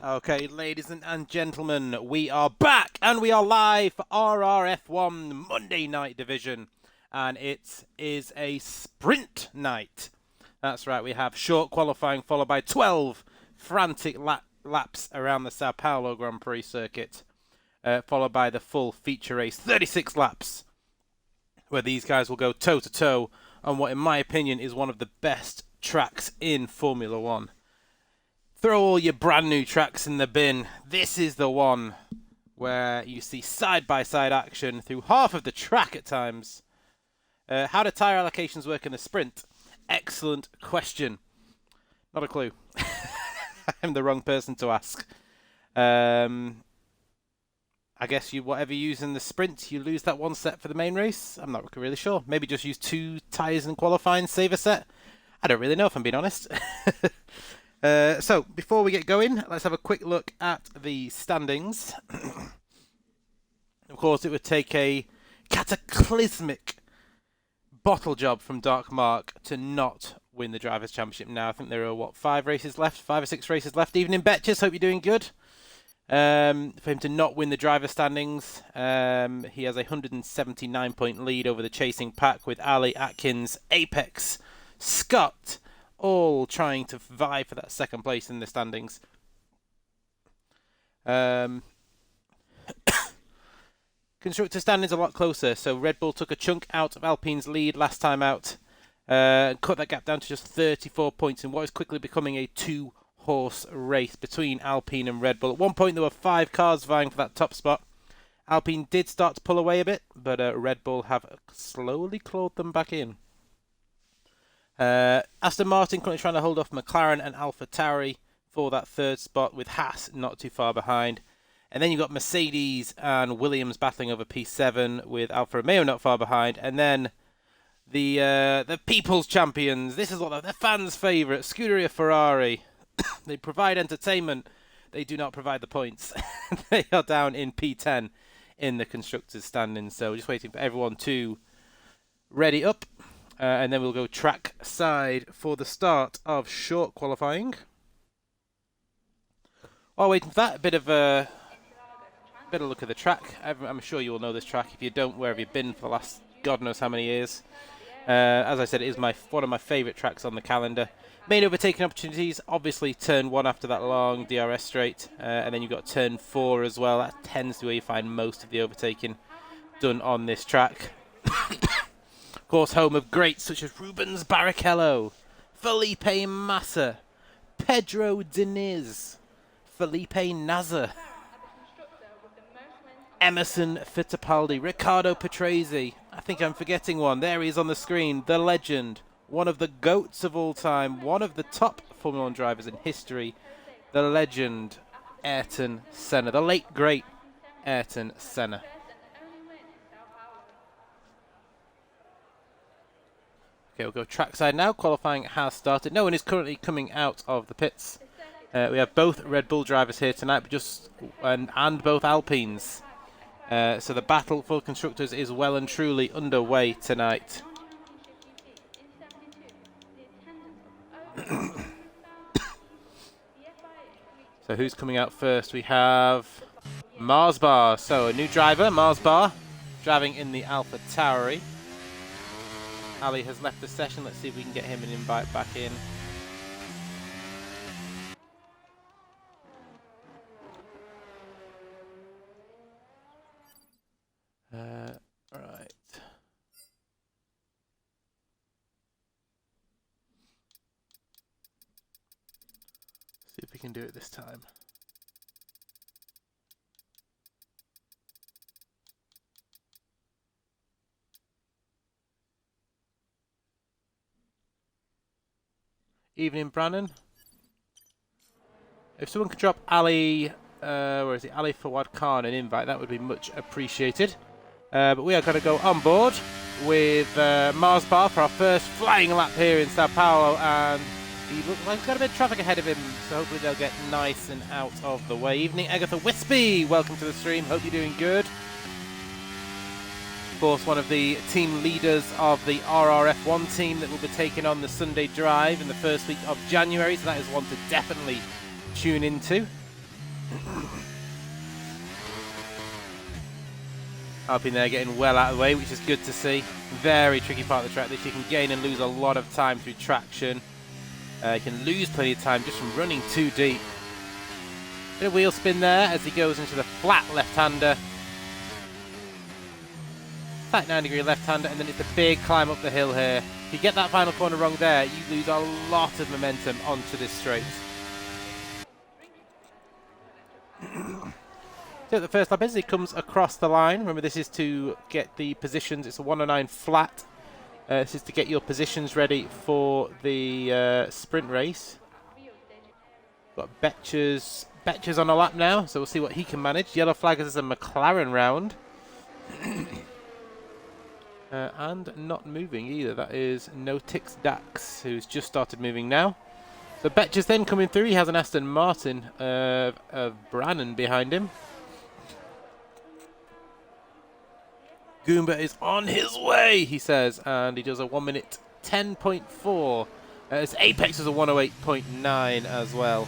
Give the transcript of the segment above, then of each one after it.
Okay, ladies and gentlemen, we are back and we are live for RRF1 Monday Night Division. And it is a sprint night. That's right, we have short qualifying followed by 12 frantic laps around the Sao Paulo Grand Prix circuit. Followed by the full feature race, 36 laps. Where these guys will go toe-to-toe on what, in my opinion, is one of the best tracks in Formula One. Throw all your brand new tracks in the bin. This is the one where you see side-by-side action through half of the track at times. How do tyre allocations work in the sprint? Excellent question. Not a clue. I'm the wrong person to ask. I guess whatever you use in the sprint, you lose that one set for the main race. I'm not really sure. Maybe just use 2 tyres in qualifying, save a set. I don't really know if I'm being honest. So, before we get going, let's have a quick look at the standings. Of course, it would take a cataclysmic bottle job from Dark Mark to not win the Drivers' Championship now. I think there are, 5 races left? 5 or 6 races left. Evening, Betches. Hope you're doing good. For him to not win the driver standings, he has a 179-point lead over the chasing pack with Ali, Atkins, Apex, Scott, all trying to vie for that second place in the standings. Constructor standings a lot closer. So Red Bull took a chunk out of Alpine's lead last time out, cut that gap down to just 34 points in what is quickly becoming a 2-horse race between Alpine and Red Bull. At one point, there were 5 cars vying for that top spot. Alpine did start to pull away a bit, but Red Bull have slowly clawed them back in. Aston Martin currently trying to hold off McLaren and AlphaTauri for that 3rd spot, with Haas not too far behind. And then you've got Mercedes and Williams battling over P7 with Alfa Romeo not far behind. And then the People's Champions. This is what the fans' favourite, Scuderia Ferrari. They provide entertainment. They do not provide the points. They are down in P10 in the Constructors' standings. So just waiting for everyone to ready up. And then we'll go track side for the start of short qualifying. While waiting for that, a bit of a look at the track. I'm sure you all know this track. If you don't, where have you been for the last God knows how many years? As I said, it is one of my favourite tracks on the calendar. Main overtaking opportunities, obviously turn 1 after that long DRS straight. And then you've got turn 4 as well. That tends to be where you find most of the overtaking done on this track. Of course, home of greats such as Rubens Barrichello, Felipe Massa, Pedro Diniz, Felipe Nasr, Emerson Fittipaldi, Riccardo Patrese. I think I'm forgetting one. There he is on the screen. The legend, one of the GOATs of all time, one of the top Formula 1 drivers in history, the legend Ayrton Senna, the late great Ayrton Senna. Okay, we'll go trackside now. Qualifying has started. No one is currently coming out of the pits. We have both Red Bull drivers here tonight, and both Alpines. So the battle for constructors is well and truly underway tonight. So who's coming out first? We have Marsbar. So a new driver, Marsbar, driving in the AlphaTauri. Ali has left the session. Let's see if we can get him an invite back in. Right. See if we can do it this time. Evening, Brandon. If someone could drop Ali, where is it? Ali Fawad Khan an invite, that would be much appreciated. But we are going to go on board with Marsbar for our first flying lap here in Sao Paulo, and he looks like he's got a bit of traffic ahead of him, so hopefully they'll get nice and out of the way. Evening, Agatha Wispy, welcome to the stream. Hope you're doing good. Of course, one of the team leaders of the RRF1 team that will be taking on the Sunday Drive in the first week of January, so that is one to definitely tune into. Alpine there getting well out of the way, which is good to see. Very tricky part of the track. This you can gain and lose a lot of time through traction. You can lose plenty of time just from running too deep. Bit of wheel spin there as he goes into the flat left-hander. Flat 9-degree left-hander, and then it's a big climb up the hill here. If you get that final corner wrong there, you lose a lot of momentum onto this straight. So the first lap is, he comes across the line. Remember, this is to get the positions. It's a 109 flat. This is to get your positions ready for the sprint race. Got Betcher's on a lap now, so we'll see what he can manage. Yellow flag is a McLaren round. And not moving either. That is Notix Dax, who's just started moving now. So Betcher's then coming through. He has an Aston Martin of Brannan behind him. Goomba is on his way, he says, and he does a 1 minute 10.4. His apex is a 108.9 as well.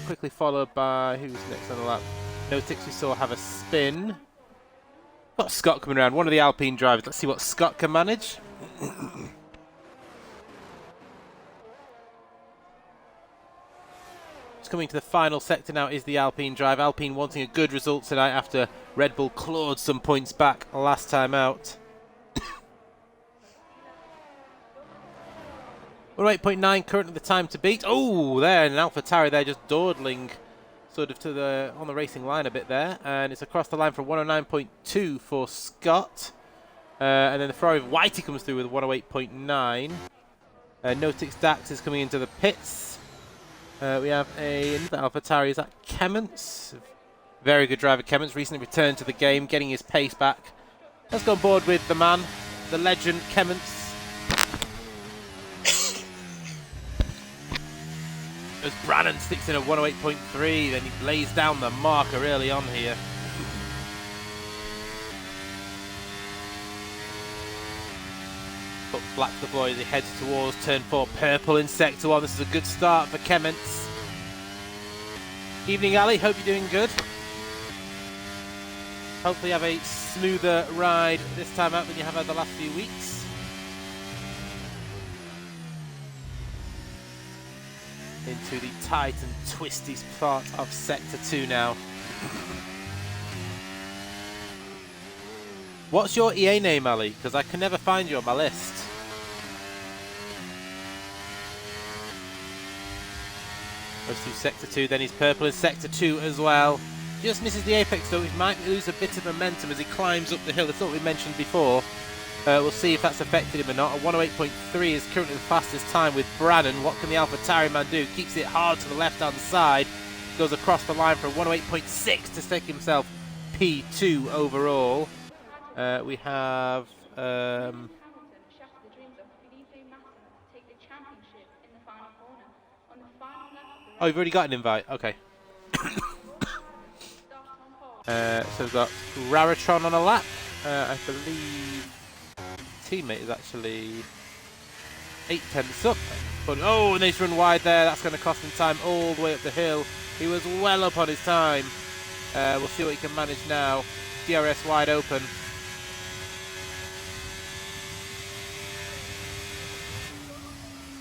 Quickly followed by, who's next on the lap? Notix we saw have a spin. Got Scott coming around, one of the Alpine drivers. Let's see what Scott can manage. Coming to the final sector now is the Alpine drive. Alpine wanting a good result tonight after Red Bull clawed some points back last time out. 108.9 currently the time to beat. Oh, there, an AlphaTauri there just dawdling sort of to the on the racing line a bit there. And it's across the line for 109.2 for Scott. And then the Ferrari of Whitey comes through with 108.9. Notix Dax is coming into the pits. We have another AlphaTauri. Is that Kemments? Very good driver, Kemments. Recently returned to the game, getting his pace back. Let's go on board with the man, the legend, Kemments. As Brannan sticks in a 108.3, then he lays down the marker early on here. Put flat to the floor as he heads towards turn 4. Purple in sector 1. This is a good start for Kemments. Evening, Ali. Hope you're doing good. Hopefully you have a smoother ride this time out than you have had the last few weeks. Into the tight and twisty part of sector 2 now. What's your EA name, Ali? Because I can never find you on my list. Goes through sector 2, then he's purple in sector 2 as well. Just misses the apex though. He might lose a bit of momentum as he climbs up the hill. That's what we mentioned before. We'll see if that's affected him or not. A 108.3 is currently the fastest time with Brannan. What can the AlphaTauri man do? Keeps it hard to the left-hand side. Goes across the line for a 108.6 to stick himself P2 overall. We have... Oh, you've already got an invite. Okay. So we've got Raritron on a lap. I believe teammate is actually 8/10 up. But, oh, and he's run wide there. That's going to cost him time all the way up the hill. He was well up on his time. We'll see what he can manage now. DRS wide open.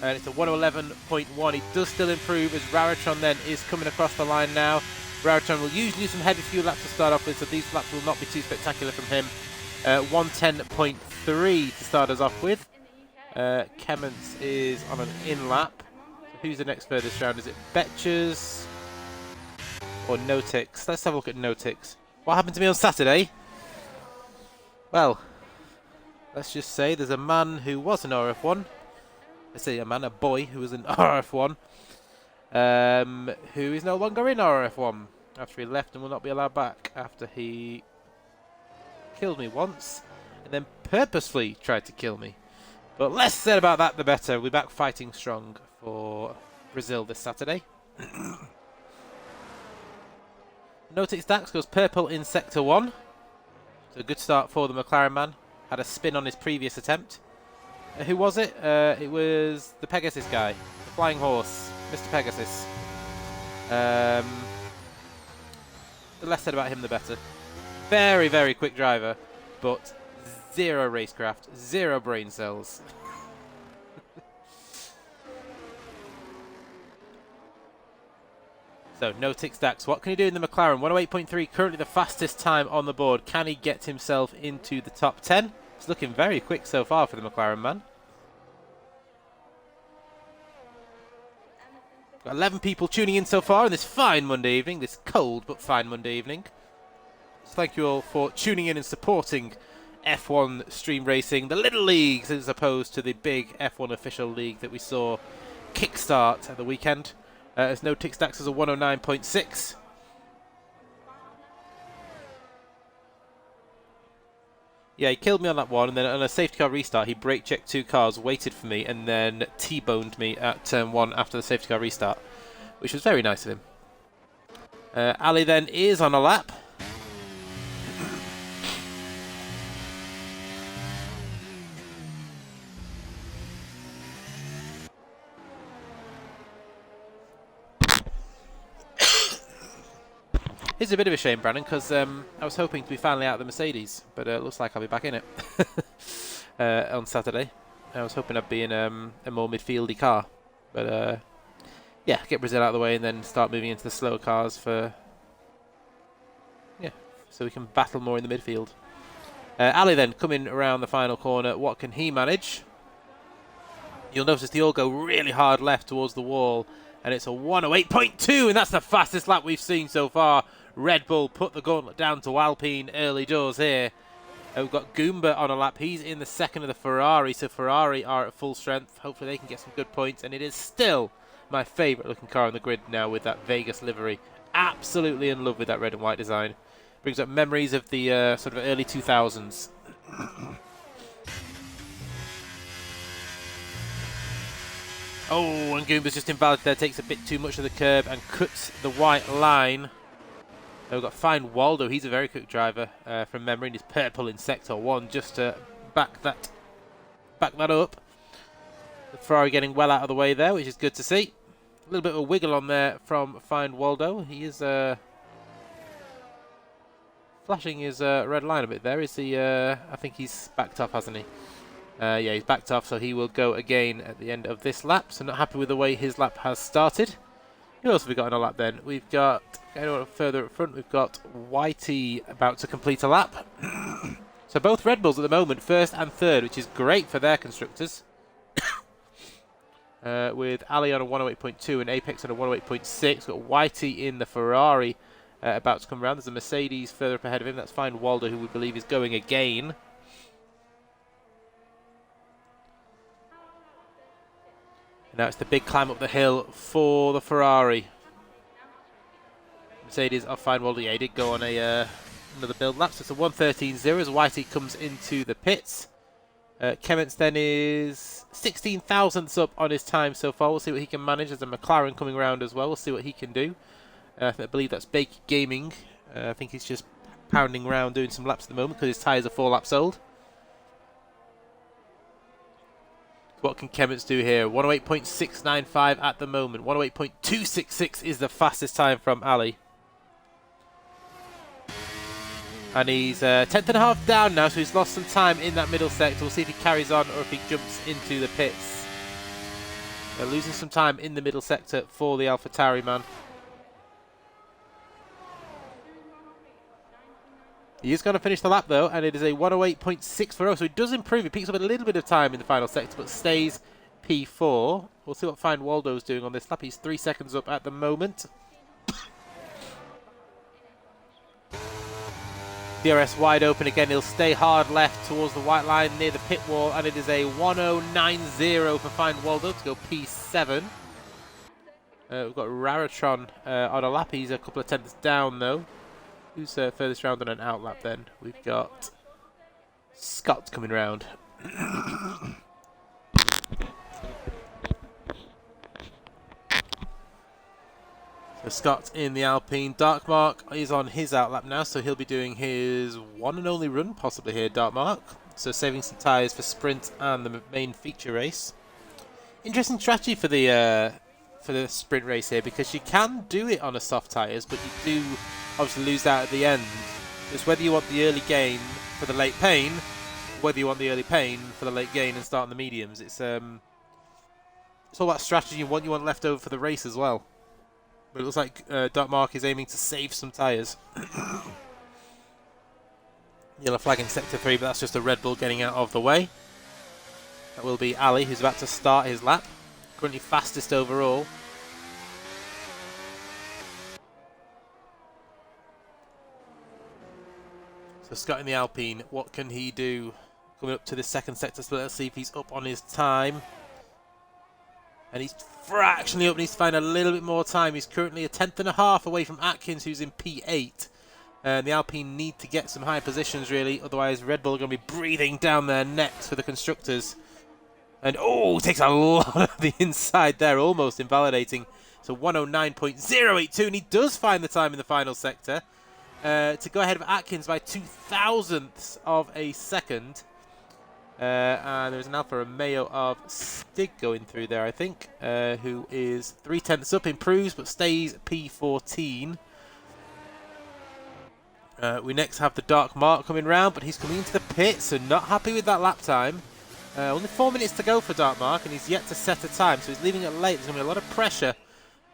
And it's a 111.1. He does still improve as Raritron then is coming across the line now. Raritron will usually do some heavy fuel laps to start off with, so these laps will not be too spectacular from him. 110.3 to start us off with. Kemments is on an in lap. So who's the next furthest round? Is it Betcher's or Notix? Let's have a look at Notix. What happened to me on Saturday? Well, let's just say there's a man who was an RRF1. Let's say a man, a boy who was in RRF1, who is no longer in RRF1 after he left and will not be allowed back after he killed me once and then purposefully tried to kill me. But less said about that, the better. We're back fighting strong for Brazil this Saturday. Notix Dax goes purple in sector 1. So a good start for the McLaren man. Had a spin on his previous attempt. Who was it? It was the Pegasus guy, the flying horse. Mr. Pegasus. The less said about him, the better. Very, very quick driver, but zero racecraft, zero brain cells. So, no tick stacks. What can he do in the McLaren? 108.3, currently the fastest time on the board. Can he get himself into the top 10? It's looking very quick so far for the McLaren man. Got 11 people tuning in so far on this fine Monday evening, this cold but fine Monday evening. So thank you all for tuning in and supporting F1 Stream Racing, the little leagues as opposed to the big F1 official league that we saw kickstart at the weekend. There's no tick stacks as a 109.6. Yeah, he killed me on that one, and then on a safety car restart, he brake checked 2 cars, waited for me, and then T-boned me at turn 1 after the safety car restart, which was very nice of him. Ali then is on a lap. It's a bit of a shame, Brandon, because I was hoping to be finally out of the Mercedes, but it looks like I'll be back in it on Saturday. I was hoping I'd be in a more midfieldy car, but yeah, get Brazil out of the way and then start moving into the slower cars for so we can battle more in the midfield. Ali then coming around the final corner. What can he manage? You'll notice they all go really hard left towards the wall, and it's a 108.2, and that's the fastest lap we've seen so far. Red Bull put the gauntlet down to Alpine early doors here. We've got Goomba on a lap. He's in the second of the Ferrari, so Ferrari are at full strength. Hopefully they can get some good points, and it is still my favourite looking car on the grid now with that Vegas livery. Absolutely in love with that red and white design. Brings up memories of the sort of early 2000s. Oh, and Goomba's just invalid there, takes a bit too much of the curb and cuts the white line. We've got Fine Waldo, he's a very quick driver from memory, and he's purple in Sector 1 just to back that up. The Ferrari getting well out of the way there, which is good to see. A little bit of a wiggle on there from Fine Waldo. He is flashing his red line a bit there. Is he? I think he's backed off, hasn't he? Yeah, he's backed off, so he will go again at the end of this lap. So not happy with the way his lap has started. Who else have we got on a lap then? We've got, anyone further up front, we've got Whitey about to complete a lap. So both Red Bulls at the moment, first and third, which is great for their constructors. With Ali on a 108.2 and Apex on a 108.6. Got Whitey in the Ferrari about to come around. There's a Mercedes further up ahead of him. That's Fine Waldo, who we believe is going again. Now it's the big climb up the hill for the Ferrari. Mercedes off Fine Waldo. Yeah, he did go on a another build lap. So it's a 113.0 as Whitey comes into the pits. Kemmets then is 16 thousandths up on his time so far. We'll see what he can manage. There's a McLaren coming around as well. We'll see what he can do. I believe that's Bakey Gaming. I think he's just pounding around doing some laps at the moment because his tyres are 4 laps old. What can Kemmets do here? 108.695 at the moment. 108.266 is the fastest time from Ali. And he's 10th and a half down now, so he's lost some time in that middle sector. We'll see if he carries on or if he jumps into the pits. They're losing some time in the middle sector for the AlphaTauri man. He is going to finish the lap though, and it is a 108.640, so he does improve. He picks up a little bit of time in the final sector, but stays P4. We'll see what Fine Waldo's doing on this lap. He's 3 seconds up at the moment. DRS wide open again. He'll stay hard left towards the white line near the pit wall, and it is a 109.0 for Fine Waldo to go P7. We've got Raratron on a lap. He's a couple of tenths down though. Who's furthest round on an out lap then? We've got Scott coming round. So Scott in the Alpine. Darkmark is on his out lap now, so he'll be doing his one and only run possibly here, Darkmark. So saving some tyres for sprint and the main feature race. Interesting strategy for the for the sprint race here, because you can do it on a soft tyres, but you do obviously lose out at the end. It's whether you want the early gain for the late pain, whether you want the early pain for the late gain and start on the mediums. It's all about strategy and what you want left over for the race as well. But it looks like Dark Mark is aiming to save some tyres. Yellow flag in sector 3, but that's just a Red Bull getting out of the way. That will be Ali, who's about to start his lap. Currently fastest overall. So Scott in the Alpine, what can he do? Coming up to the second sector split, let's see if he's up on his time. And he's fractionally up, needs to find a little bit more time. He's currently a 1/10.5 away from Atkins, who's in P8. The Alpine need to get some high positions, really. Otherwise, Red Bull are going to be breathing down their necks for the constructors. And, oh, takes a lot of the inside there, almost invalidating. So 109.082, and he does find the time in the final sector to go ahead of Atkins by 0.02 of a second. And there's an Alfa Romeo of Stig going through there, I think, who is 0.3 up, improves, but stays P14. We next have the Dark Mark coming round, but he's coming into the pit, so not happy with that lap time. Only 4 minutes to go for Dark Mark, and he's yet to set a time, so he's leaving it late. There's going to be a lot of pressure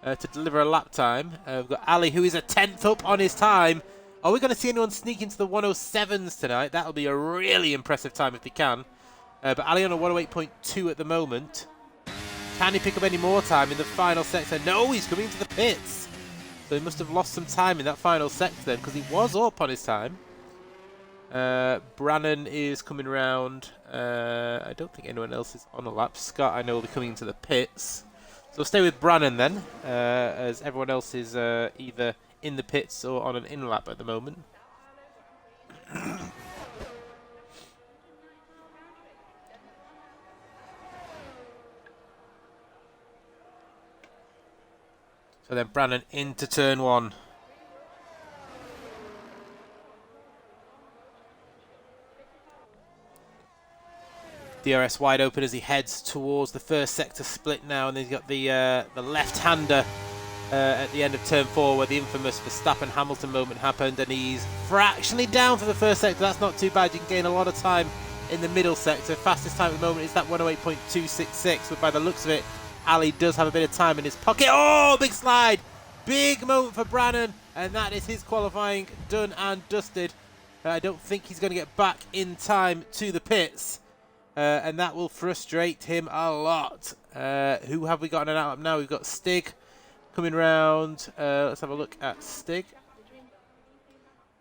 to deliver a lap time. We've got Ali, who is a 10th up on his time. Are we going to see anyone sneak into the 107s tonight? That'll be a really impressive time if he can. But Ali on a 108.2 at the moment. Can he pick up any more time in the final sector? No, he's coming into the pits. So he must have lost some time in that final sector then, because he was up on his time. Brannon is coming round. I don't think anyone else is on a lap. Scott, I know, will be coming into the pits. So we'll stay with Brannon then, as everyone else is either in the pits or on an in-lap at the moment. So then Brannon into turn 1. DRS wide open as he heads towards the first sector split now, and then he's got the left-hander at the end of turn 4 where the infamous Verstappen-Hamilton moment happened, and he's fractionally down for the first sector. That's not too bad. You can gain a lot of time in the middle sector. Fastest time at the moment is that 108.266, but by the looks of it, Ali does have a bit of time in his pocket. Oh, big slide! Big moment for Brannon, and that is his qualifying done and dusted. I don't think he's going to get back in time to the pits, and that will frustrate him a lot. Who have we got on an outlap now? We've got Stig coming round. Let's have a look at Stig.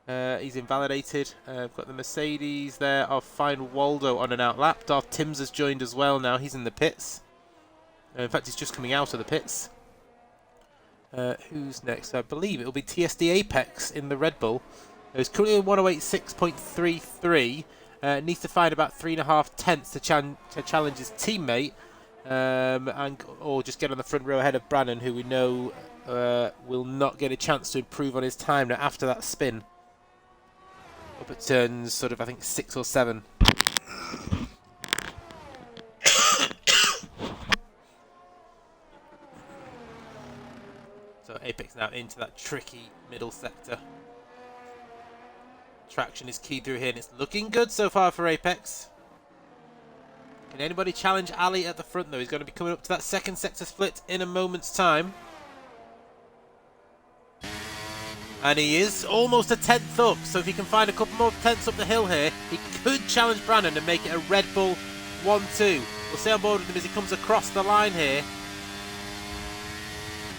He's invalidated. We've got the Mercedes there of Fine Waldo on an outlap. Darth Timms has joined as well now. He's in the pits. In fact, he's just coming out of the pits. Who's next? I believe it will be TSD Apex in the Red Bull. He's currently on 108.6.33. Needs to find about 3.5 tenths to challenge his teammate, or just get on the front row ahead of Brannon, who we know will not get a chance to improve on his time now after that spin. Up at turns sort of, I think, 6 or 7. So Apex now into that tricky middle sector. Traction is key through here, and it's looking good so far for Apex. Can anybody challenge Ali at the front, though? He's going to be coming up to that second sector split in a moment's time. And he is almost a 10th up, so if he can find a couple more tenths up the hill here, he could challenge Brannon and make it a Red Bull 1-2. We'll stay on board with him as he comes across the line here.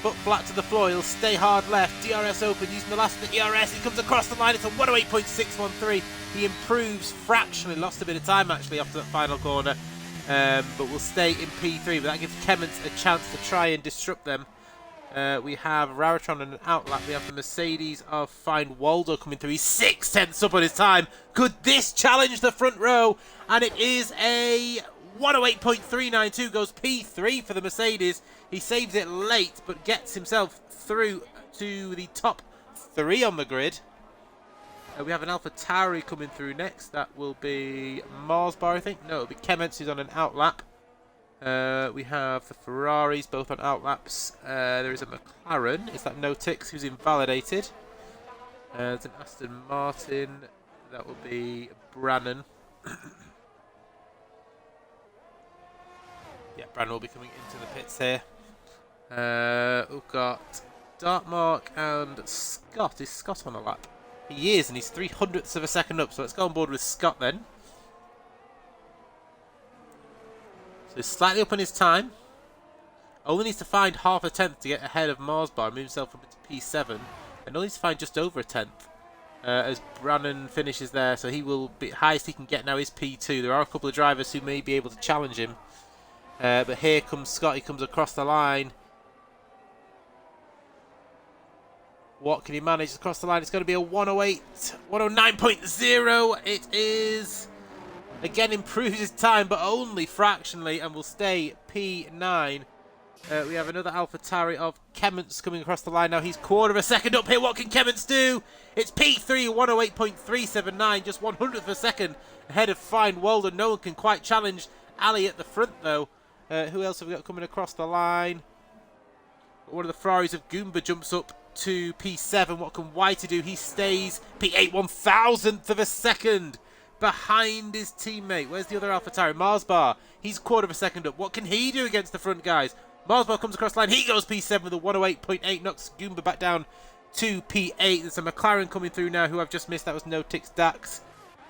Foot flat to the floor, he'll stay hard left. DRS open, using the last of the ERS. He comes across the line, it's a 108.613. He improves fractionally, lost a bit of time actually after that final corner. But will stay in P3, but that gives Kemmons a chance to try and disrupt them. We have Raritron on an outlap. We have the Mercedes of Fine Waldo coming through. He's 6 tenths up on his time. Could this challenge the front row? And it is a 108.392, goes P3 for the Mercedes. He saves it late, but gets himself through to the top 3 on the grid. We have an Alpha Tauri coming through next. That will be Mars Bar, I think. No, it'll be Kemmons, who's on an outlap. We have the Ferraris both on outlaps. There is a McLaren. Is that Notix who's invalidated? There's an Aston Martin. That will be Brannan. Yeah, Brannan will be coming into the pits here. We've got Darkmark and Scott. Is Scott on a lap? He is, and he's 300ths of a second up. So let's go on board with Scott then. So slightly up on his time. Only needs to find half a tenth to get ahead of Marsbar, move himself up into P7, and only needs to find just over a tenth as Brannan finishes there. So he will be highest he can get now is P2. There are a couple of drivers who may be able to challenge him, but here comes Scott. He comes across the line. What can he manage across the line? It's going to be a 108, 109.0. It is. Again, improves his time, but only fractionally, and will stay P9. We have another AlphaTauri of Kemments coming across the line now. He's quarter of a second up here. What can Kemments do? It's P3, 108.379, just 100th of a second ahead of Fine Walden. No one can quite challenge Ali at the front, though. Who else have we got coming across the line? One of the Ferraris of Goomba jumps up to P7. What can White do? He stays P8, 1,000th of a second behind his teammate. Where's the other AlphaTauri? Marsbar. He's quarter of a second up. What can he do against the front guys? Marsbar comes across the line. He goes P7 with a 108.8. Knocks Goomba back down to P8. There's a McLaren coming through now who I've just missed. That was Notix Dax.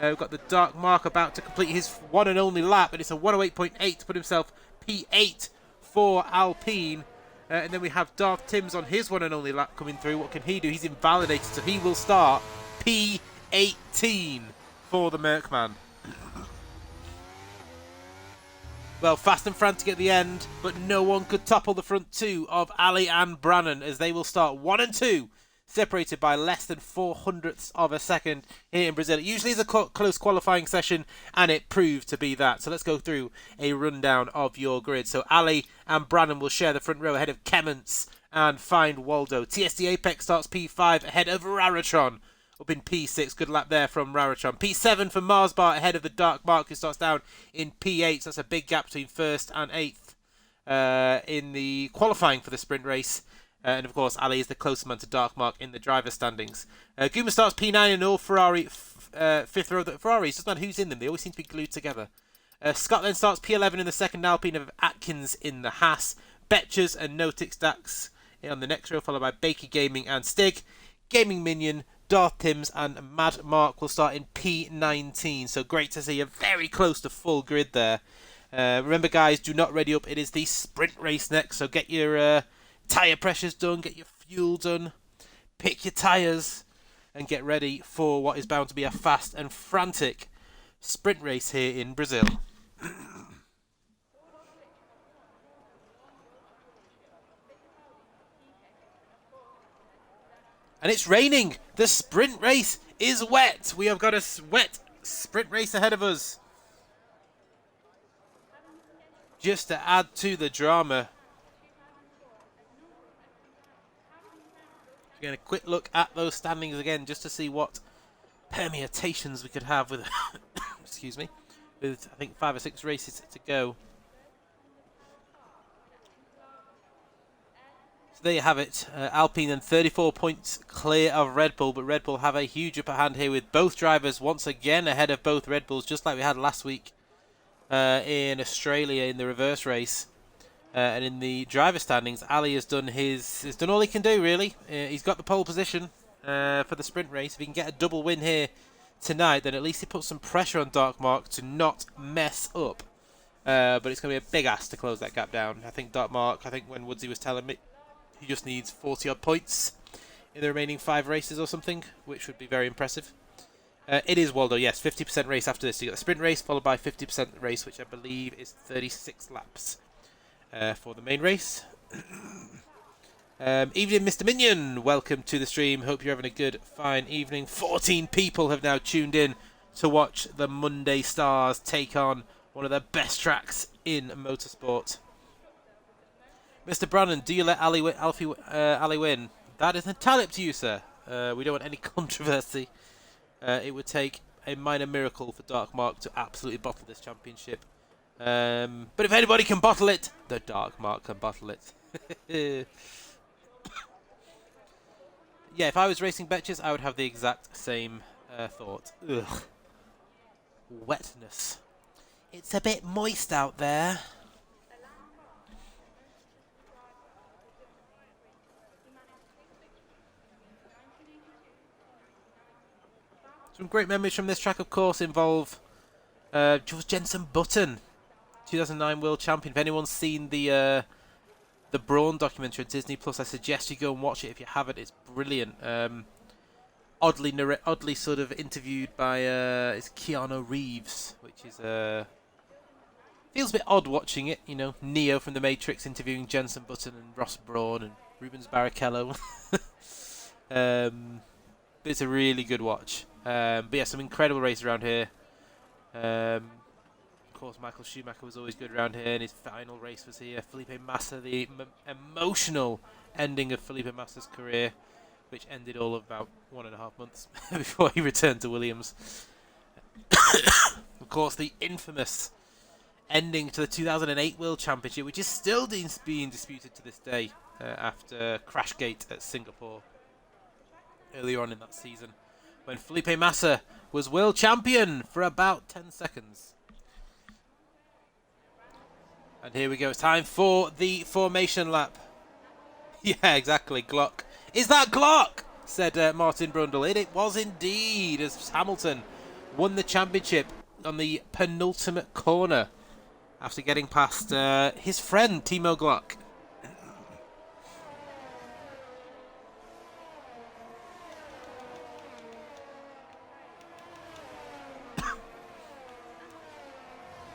We've got the Dark Mark about to complete his one and only lap. And it's a 108.8 to put himself P8 for Alpine. And then we have Darth Timms on his one and only lap coming through. What can he do? He's invalidated, so he will start P18 for the Merckman. Well, fast and frantic at the end, but no one could topple the front two of Ali and Brannan as they will start 1 and 2, separated by less than 400ths of a second here in Brazil. It usually is a close qualifying session, and it proved to be that. So let's go through a rundown of your grid. So Ali and Brannan will share the front row ahead of Kemments and Find Waldo. TSD Apex starts P5 ahead of Raratron. Up in P6, good lap there from Raratron. P7 for Marsbar ahead of the Dark Mark, who starts down in P8. So that's a big gap between first and 8th in the qualifying for the sprint race. And of course, Ali is the closest man to Dark Mark in the driver standings. Goomba starts P9 and all Ferrari fifth row. The Ferraris, doesn't matter who's in them, they always seem to be glued together. Scott then starts P11 in the second Alpine of Atkins in the Haas. Betchers and Notix Dax on the next row, followed by Baker Gaming and Stig. Gaming Minion, Darth Timms and Mad Mark will start in P19. So great to see a very close to full grid there. Remember guys, do not ready up. It is the sprint race next. So get your tyre pressures done, get your fuel done, pick your tyres and get ready for what is bound to be a fast and frantic sprint race here in Brazil. And it's raining. The sprint race is wet. We have got a wet sprint race ahead of us. Just to add to the drama. We're going to quick look at those standings again just to see what permutations we could have with, excuse me, with I think 5 or 6 races to go. So there you have it. Alpine then 34 points clear of Red Bull, but Red Bull have a huge upper hand here with both drivers once again ahead of both Red Bulls, just like we had last week in Australia in the reverse race. And in the driver standings, Ali has done all he can do really. He's got the pole position for the sprint race. If he can get a double win here tonight, then at least he puts some pressure on Dark Mark to not mess up. But it's going to be a big ask to close that gap down. I think Dark Mark, when Woodsy was telling me, he just needs 40 odd points in the remaining 5 races or something, which would be very impressive. It is Waldo, yes, 50% race after this. So you got the sprint race followed by 50% race, which I believe is 36 laps for the main race. Evening, Mr. Minion. Welcome to the stream. Hope you're having a good, fine evening. 14 people have now tuned in to watch the Monday Stars take on one of the best tracks in motorsport. Mr. Brannan, do you let Ali win? That is entirely up to you, sir. We don't want any controversy. It would take a minor miracle for Dark Mark to absolutely bottle this championship. But if anybody can bottle it, the Dark Mark can bottle it. Yeah, if I was racing Betches, I would have the exact same thought. Ugh. Wetness. It's a bit moist out there. Some great memories from this track, of course, involve Jenson Button, 2009 World Champion. If anyone's seen the Brawn documentary on Disney Plus, I suggest you go and watch it if you haven't. It's brilliant. Oddly sort of interviewed by it's Keanu Reeves, which is feels a bit odd watching it. You know, Neo from The Matrix interviewing Jenson Button and Ross Brawn and Rubens Barrichello. But it's a really good watch. But yeah, some incredible races around here. Of course, Michael Schumacher was always good around here, and his final race was here. Felipe Massa, the emotional ending of Felipe Massa's career, which ended all of about 1.5 months before he returned to Williams. Of course, the infamous ending to the 2008 World Championship, which is still being disputed to this day after Crashgate at Singapore earlier on in that season, when Felipe Massa was world champion for about 10 seconds. And here we go. It's time for the formation lap. Yeah, exactly. Glock. Is that Glock? Said Martin Brundle. It was indeed, as Hamilton won the championship on the penultimate corner after getting past his friend Timo Glock.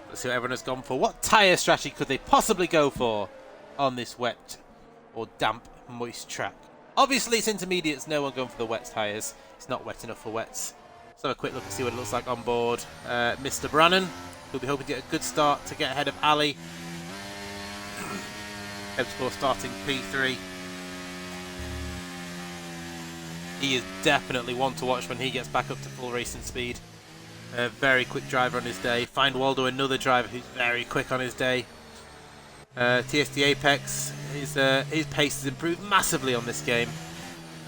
Let's see what everyone has gone for. What tyre strategy could they possibly go for on this wet or damp, moist track? Obviously, it's intermediates. No one going for the wet tyres. It's not wet enough for wets. Let's have a quick look and see what it looks like on board. Mr. Brannan, who'll be hoping to get a good start to get ahead of Ali. Of course, starting P3. He is definitely one to watch when he gets back up to full racing speed. A very quick driver on his day. Find Waldo, another driver who's very quick on his day. TSD Apex, his pace has improved massively on this game.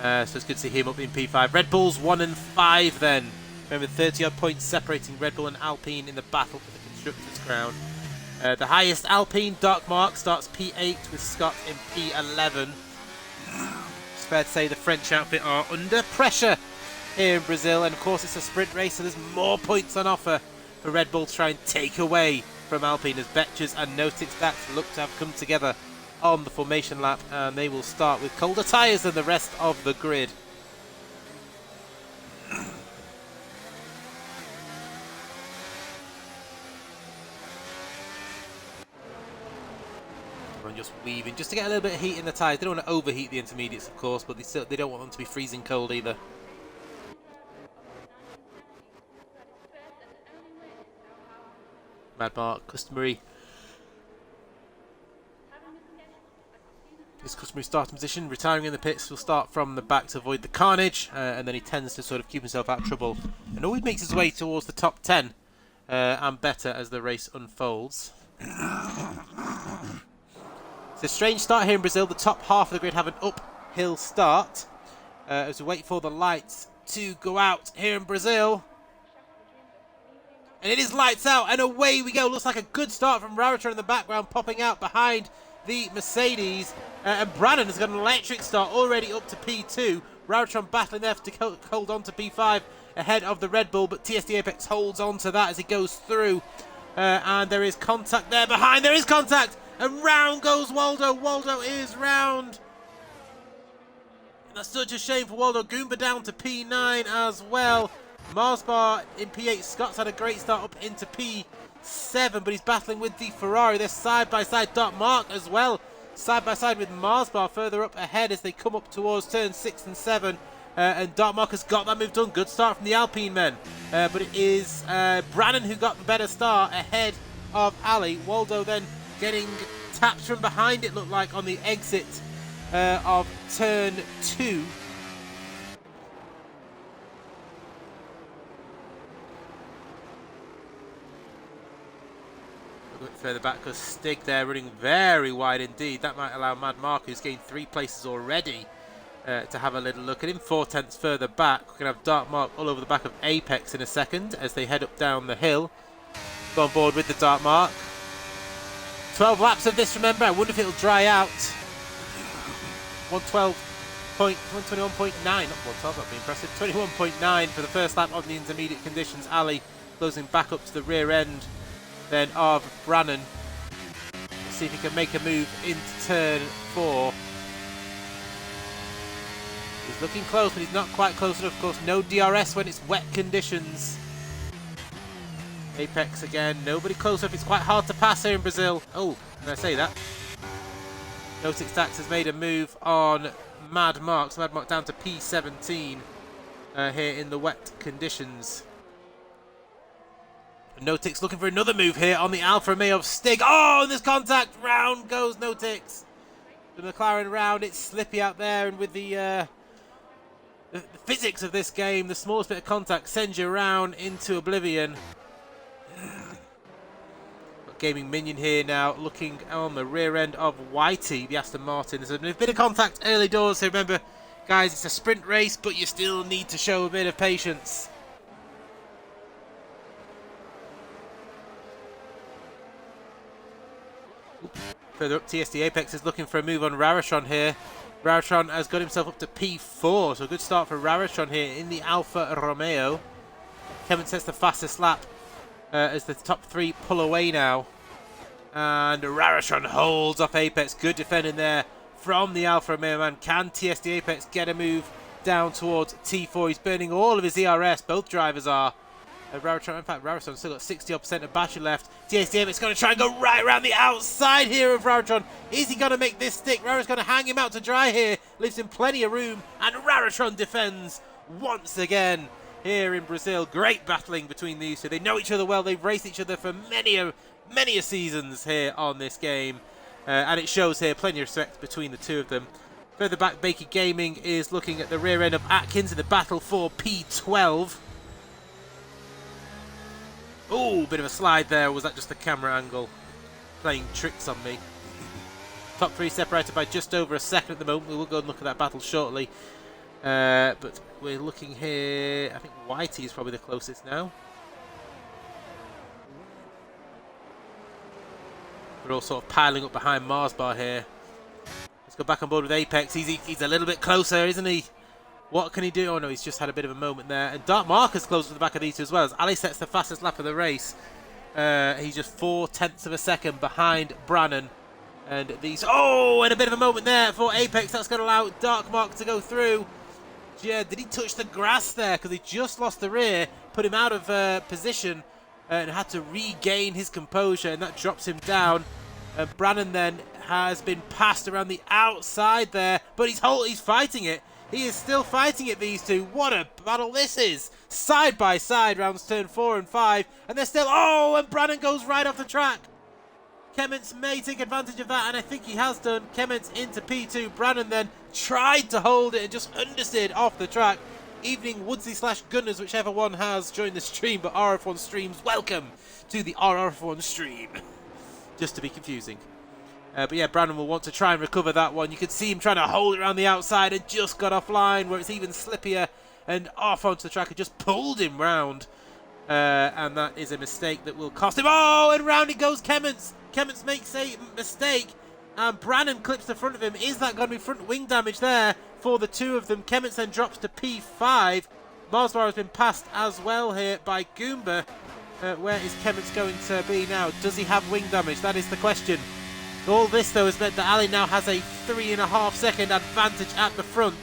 So it's good to see him up in P5. Red Bull's 1 and 5 then. Remember, 30-odd points separating Red Bull and Alpine in the battle for the Constructors' crown. The highest Alpine, Dark Mark, starts P8 with Scott in P11. It's fair to say the French outfit are under pressure here in Brazil, and of course it's a sprint race, so there's more points on offer for Red Bull to try and take away from Alpine, as Betches and Notic Stats look to have come together on the formation lap, and they will start with colder tyres than the rest of the grid. Everyone just weaving, just to get a little bit of heat in the tyres. They don't want to overheat the intermediates, of course, but they don't want them to be freezing cold either. Mad Mark, customary. His customary starting position, retiring in the pits, will start from the back to avoid the carnage, and then he tends to sort of keep himself out of trouble, and always makes his way towards the top 10 and better as the race unfolds. It's a strange start here in Brazil. The top half of the grid have an uphill start as we wait for the lights to go out here in Brazil. And it is lights out, and away we go. Looks like a good start from Rautro in the background, popping out behind the Mercedes. And Brannan has got an electric start, already up to P2. Rautro battling there to hold on to P5 ahead of the Red Bull, but TSD Apex holds on to that as he goes through. And there is contact there behind. There is contact, and round goes Waldo. Waldo is round. And that's such a shame for Waldo. Goomba down to P9 as well. Marsbar in P8. Scott's had a great start up into P7, but he's battling with the Ferrari. They're side by side. Dark Mark as well, side by side with Marsbar further up ahead as they come up towards turns 6 and 7. And Dark Mark has got that move done. Good start from the Alpine men. But it is Brannan who got the better start ahead of Ali. Waldo then getting tapped from behind, it looked like, on the exit of turn 2. A bit further back because Stig there running very wide indeed. That might allow Mad Mark, who's gained 3 places already, to have a little look at him. 4 tenths further back. We're going to have Dark Mark all over the back of Apex in a second as they head up down the hill. Go on board with the Dark Mark. 12 laps of this, remember. I wonder if it'll dry out. 121.9, not 112, that'd be impressive. 21.9 for the first lap on the intermediate conditions. Ali closing back up to the rear end then of Brannan. Let's see if he can make a move into turn 4. He's looking close, but he's not quite close enough. Of course, no DRS when it's wet conditions. Apex again, nobody close enough. It's quite hard to pass here in Brazil. Oh, did I say that? Notix Dax has made a move on Mad Mark. So Mad Mark down to P17 here in the wet conditions. Notix looking for another move here on the Alfa Romeo of Stig. Oh, and there's contact. Round goes Notix. The McLaren round. It's slippy out there, and with the physics of this game, the smallest bit of contact sends you around into oblivion. Got Gaming Minion here now, looking on the rear end of Whitey, the Aston Martin. There's a bit of contact early doors, so remember, guys, it's a sprint race, but you still need to show a bit of patience. Further up, TSD Apex is looking for a move on Raratron here. Raratron has got himself up to P4, so a good start for Raratron here in the Alfa Romeo. Kevin sets the fastest lap as the top 3 pull away now. And Raratron holds off Apex. Good defending there from the Alfa Romeo man. Can TSD Apex get a move down towards T4? He's burning all of his ERS, both drivers are. Raratron, in fact, Raratron's still got 60% of battery left. TSD Apex going to try and go right around the outside here of Raratron. Is he going to make this stick? Raratron's going to hang him out to dry here. Leaves him plenty of room. And Raratron defends once again here in Brazil. Great battling between these two. They know each other well. They've raced each other for many a seasons here on this game. And it shows here plenty of respect between the two of them. Further back, Baker Gaming is looking at the rear end of Atkins in the battle for P12. Oh, bit of a slide there. Was that just the camera angle playing tricks on me? Top 3 separated by just over a second at the moment. We will go and look at that battle shortly. But we're looking here. I think Whitey is probably the closest now. We're all sort of piling up behind Marsbar here. Let's go back on board with Apex. He's a little bit closer, isn't he? What can he do? Oh no, he's just had a bit of a moment there. And Dark Mark is close to the back of these two as well, as Ali sets the fastest lap of the race. He's just 4 tenths of a second behind Brannan. And these... Oh, and a bit of a moment there for Apex. That's going to allow Dark Mark to go through. Yeah, did he touch the grass there? Because he just lost the rear, put him out of position, and had to regain his composure, and that drops him down. Brannan then has been passed around the outside there, but he's fighting it. He is still fighting it, these two. What a battle this is. Side by side, rounds turn 4 and 5. And they're still... Oh, and Brannan goes right off the track. Kemments may take advantage of that, and I think he has done. Kemments into P2. Brannan then tried to hold it and just understeered off the track. Evening Woodsy / Gunners, whichever one has joined the stream, but RRF1 streams, welcome to the RRF1 stream. Just to be confusing. But yeah, Brannan will want to try and recover that one. You could see him trying to hold it around the outside and just got offline, where it's even slippier and off onto the track. It just pulled him round. And that is a mistake that will cost him. Oh, and round it goes Kemments. Kemments makes a mistake. And Brannan clips the front of him. Is that going to be front wing damage there for the two of them? Kemments then drops to P5. Marsbar has been passed as well here by Goomba. Where is Kemments going to be now? Does he have wing damage? That is the question. All this, though, has meant that Ali now has a 3.5 second advantage at the front.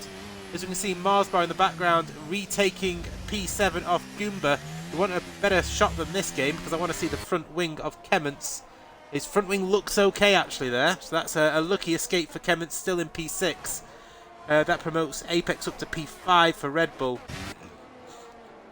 As we can see, Marsbar in the background retaking P7 off Goomba. We want a better shot than this game because I want to see the front wing of Kemments. His front wing looks okay, actually, there. So that's a lucky escape for Kemments, still in P6. That promotes Apex up to P5 for Red Bull.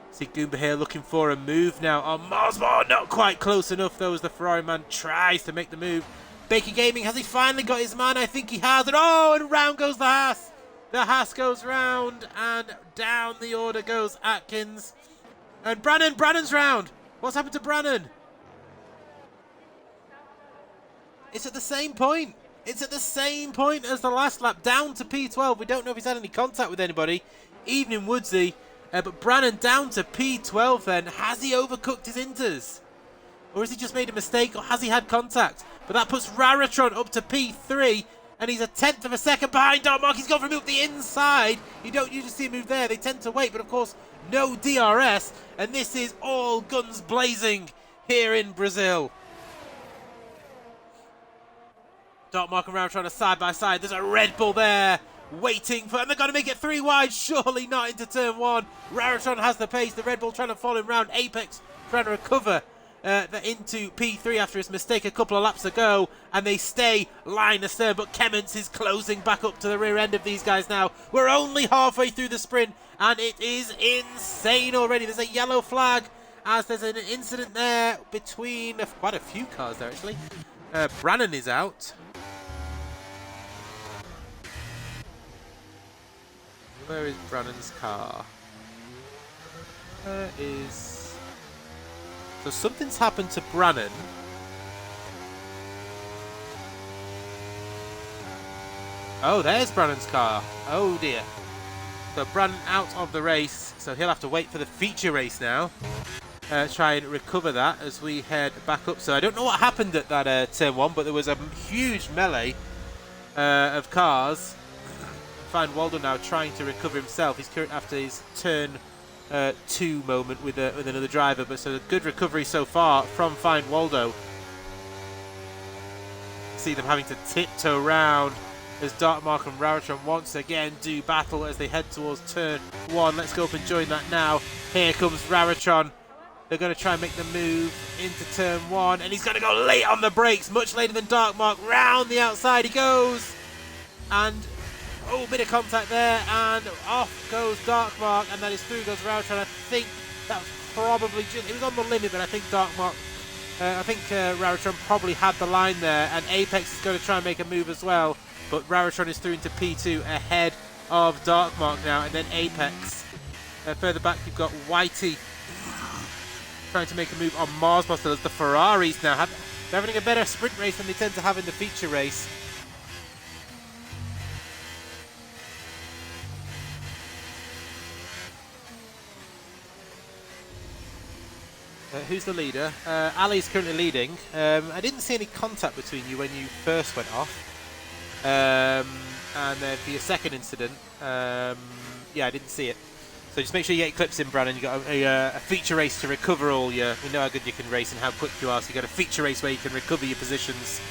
See Goomba here looking for a move now on Marsbar. Not quite close enough, though, as the Ferrari man tries to make the move. Baker Gaming, has he finally got his man? I think he has. And round goes the Haas. The Haas goes round, and down the order goes Atkins. And Brannan's round. What's happened to Brannan? It's at the same point. It's at the same point as the last lap, down to P12. We don't know if he's had any contact with anybody. Evening Woodsy. But Brannan down to P12 then. Has he overcooked his inters? Or has he just made a mistake? Or has he had contact? But that puts Raratron up to P3. And he's a tenth of a second behind Dartmark. He's gone for a move the inside. You don't usually see a move there. They tend to wait. But of course, no DRS. And this is all guns blazing here in Brazil. Dartmark and Raratron are side by side. There's a Red Bull there waiting for, and they're going to make it 3 wide. Surely not into turn 1. Raratron has the pace. The Red Bull trying to follow him round. Apex trying to recover into P3 after his mistake a couple of laps ago, and they stay line astern. But Kemmons is closing back up to the rear end of these guys now. We're only halfway through the sprint, and it is insane already. There's a yellow flag as there's an incident there between quite a few cars there actually. Brannan is out. Where is Brannan's car? Where is... So something's happened to Brannan. Oh, there's Brannan's car. Oh dear. So Brannan out of the race. So he'll have to wait for the feature race now. Try and recover that as we head back up. So I don't know what happened at that turn 1, but there was a huge melee of cars. Find Waldo now trying to recover himself. He's current after his turn 2 moment with another driver, but so a good recovery so far from Find Waldo. See them having to tiptoe around as Dartmark and Raratron once again do battle as they head towards turn 1. Let's go up and join that now. Here comes Raratron. They're going to try and make the move into turn 1, and he's going to go late on the brakes, much later than Dartmark. Round the outside he goes, and oh, bit of contact there, and off goes Dartmark, and that is through goes Raratron. I think that was probably just, it was on the limit, but I think Raratron probably had the line there, and Apex is going to try and make a move as well, but Raratron is through into P2 ahead of Dartmark now, and then Apex. Further back you've got Whitey trying to make a move on Mars Buster as the Ferraris now they're having a better sprint race than they tend to have in the feature race. Who's the leader? Ali's currently leading. I didn't see any contact between you when you first went off. And then for your second incident, yeah, I didn't see it. So just make sure you get your clips in, Brannan. You've got a feature race to recover all your... We know how good you can race and how quick you are, so you've got a feature race where you can recover your positions.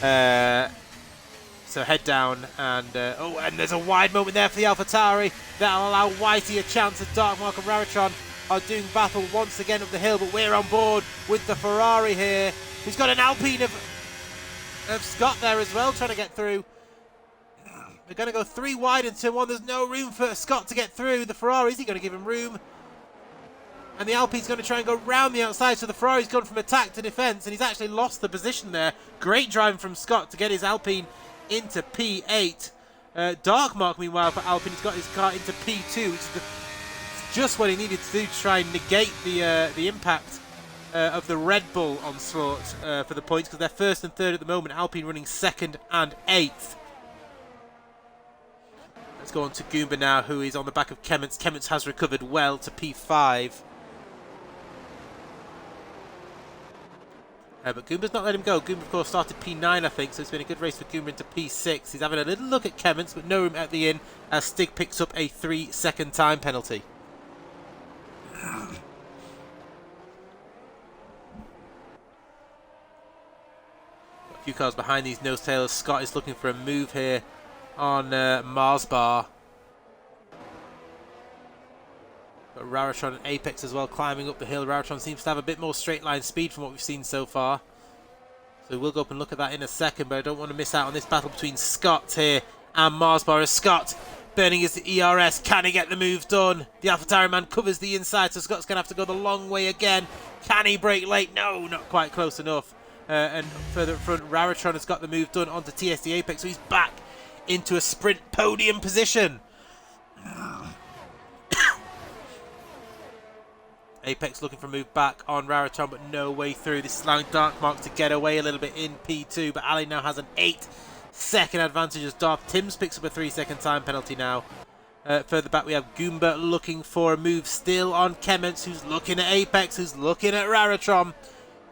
So head down, and oh, and there's a wide moment there for the AlphaTauri. That'll allow Whitey a chance as Dartmark and Raratron are doing battle once again up the hill, but we're on board with the Ferrari here. He's got an Alpine of Scott there as well, trying to get through. They're going to go 3 wide in turn 1. There's no room for Scott to get through. The Ferrari, is he going to give him room? And the Alpine's going to try and go round the outside, so the Ferrari's gone from attack to defence, and he's actually lost the position there. Great driving from Scott to get his Alpine into P8. Dartmark, meanwhile, for Alpine, has got his car into P2, which is just what he needed to do to try and negate the impact of the Red Bull onslaught for the points, because they're first and third at the moment. Alpine running second and 8th. Let's go on to Goomba now, who is on the back of Kemmons. Kemmons has recovered well to P5. But Goomba's not let him go. Goomba, of course, started P9, I think, so it's been a good race for Goomba into P6. He's having a little look at Kemmons, but no room at the inn, as Stig picks up a 3-second time penalty. A few cars behind these nose tailors. Scott is looking for a move here on Mars Bar. But Raratron and Apex as well climbing up the hill. Raratron seems to have a bit more straight line speed from what we've seen so far. So we'll go up and look at that in a second, but I don't want to miss out on this battle between Scott here and Mars Bar. As Scott burning his ERS, can he get the move done? The AlphaTauri man covers the inside, so Scott's going to have to go the long way again. Can he brake late? No, not quite close enough. And further up front, Raratron has got the move done onto TSD Apex, so he's back into a sprint podium position. Apex looking for a move back on Raratron, but no way through. This is allowing Darkmark to get away a little bit in P2, but Ali now has an 8-second advantage as Darth Tims picks up a 3-second time penalty now. Further back we have Goomba looking for a move still on Kemence, who's looking at Apex, who's looking at Raratron.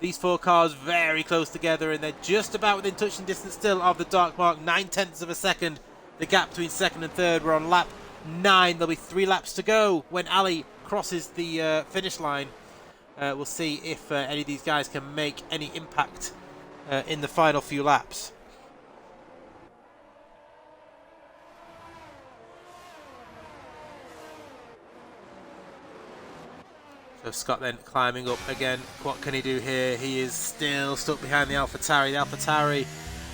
These 4 cars very close together, and they're just about within touching distance still of the Darkmark. 9/10 of a second. The gap between second and third. We're on lap 9. There'll be 3 laps to go when Ali crosses the finish line. We'll see if any of these guys can make any impact in the final few laps. So Scott then climbing up again. What can he do here? He is still stuck behind the AlphaTauri. The AlphaTauri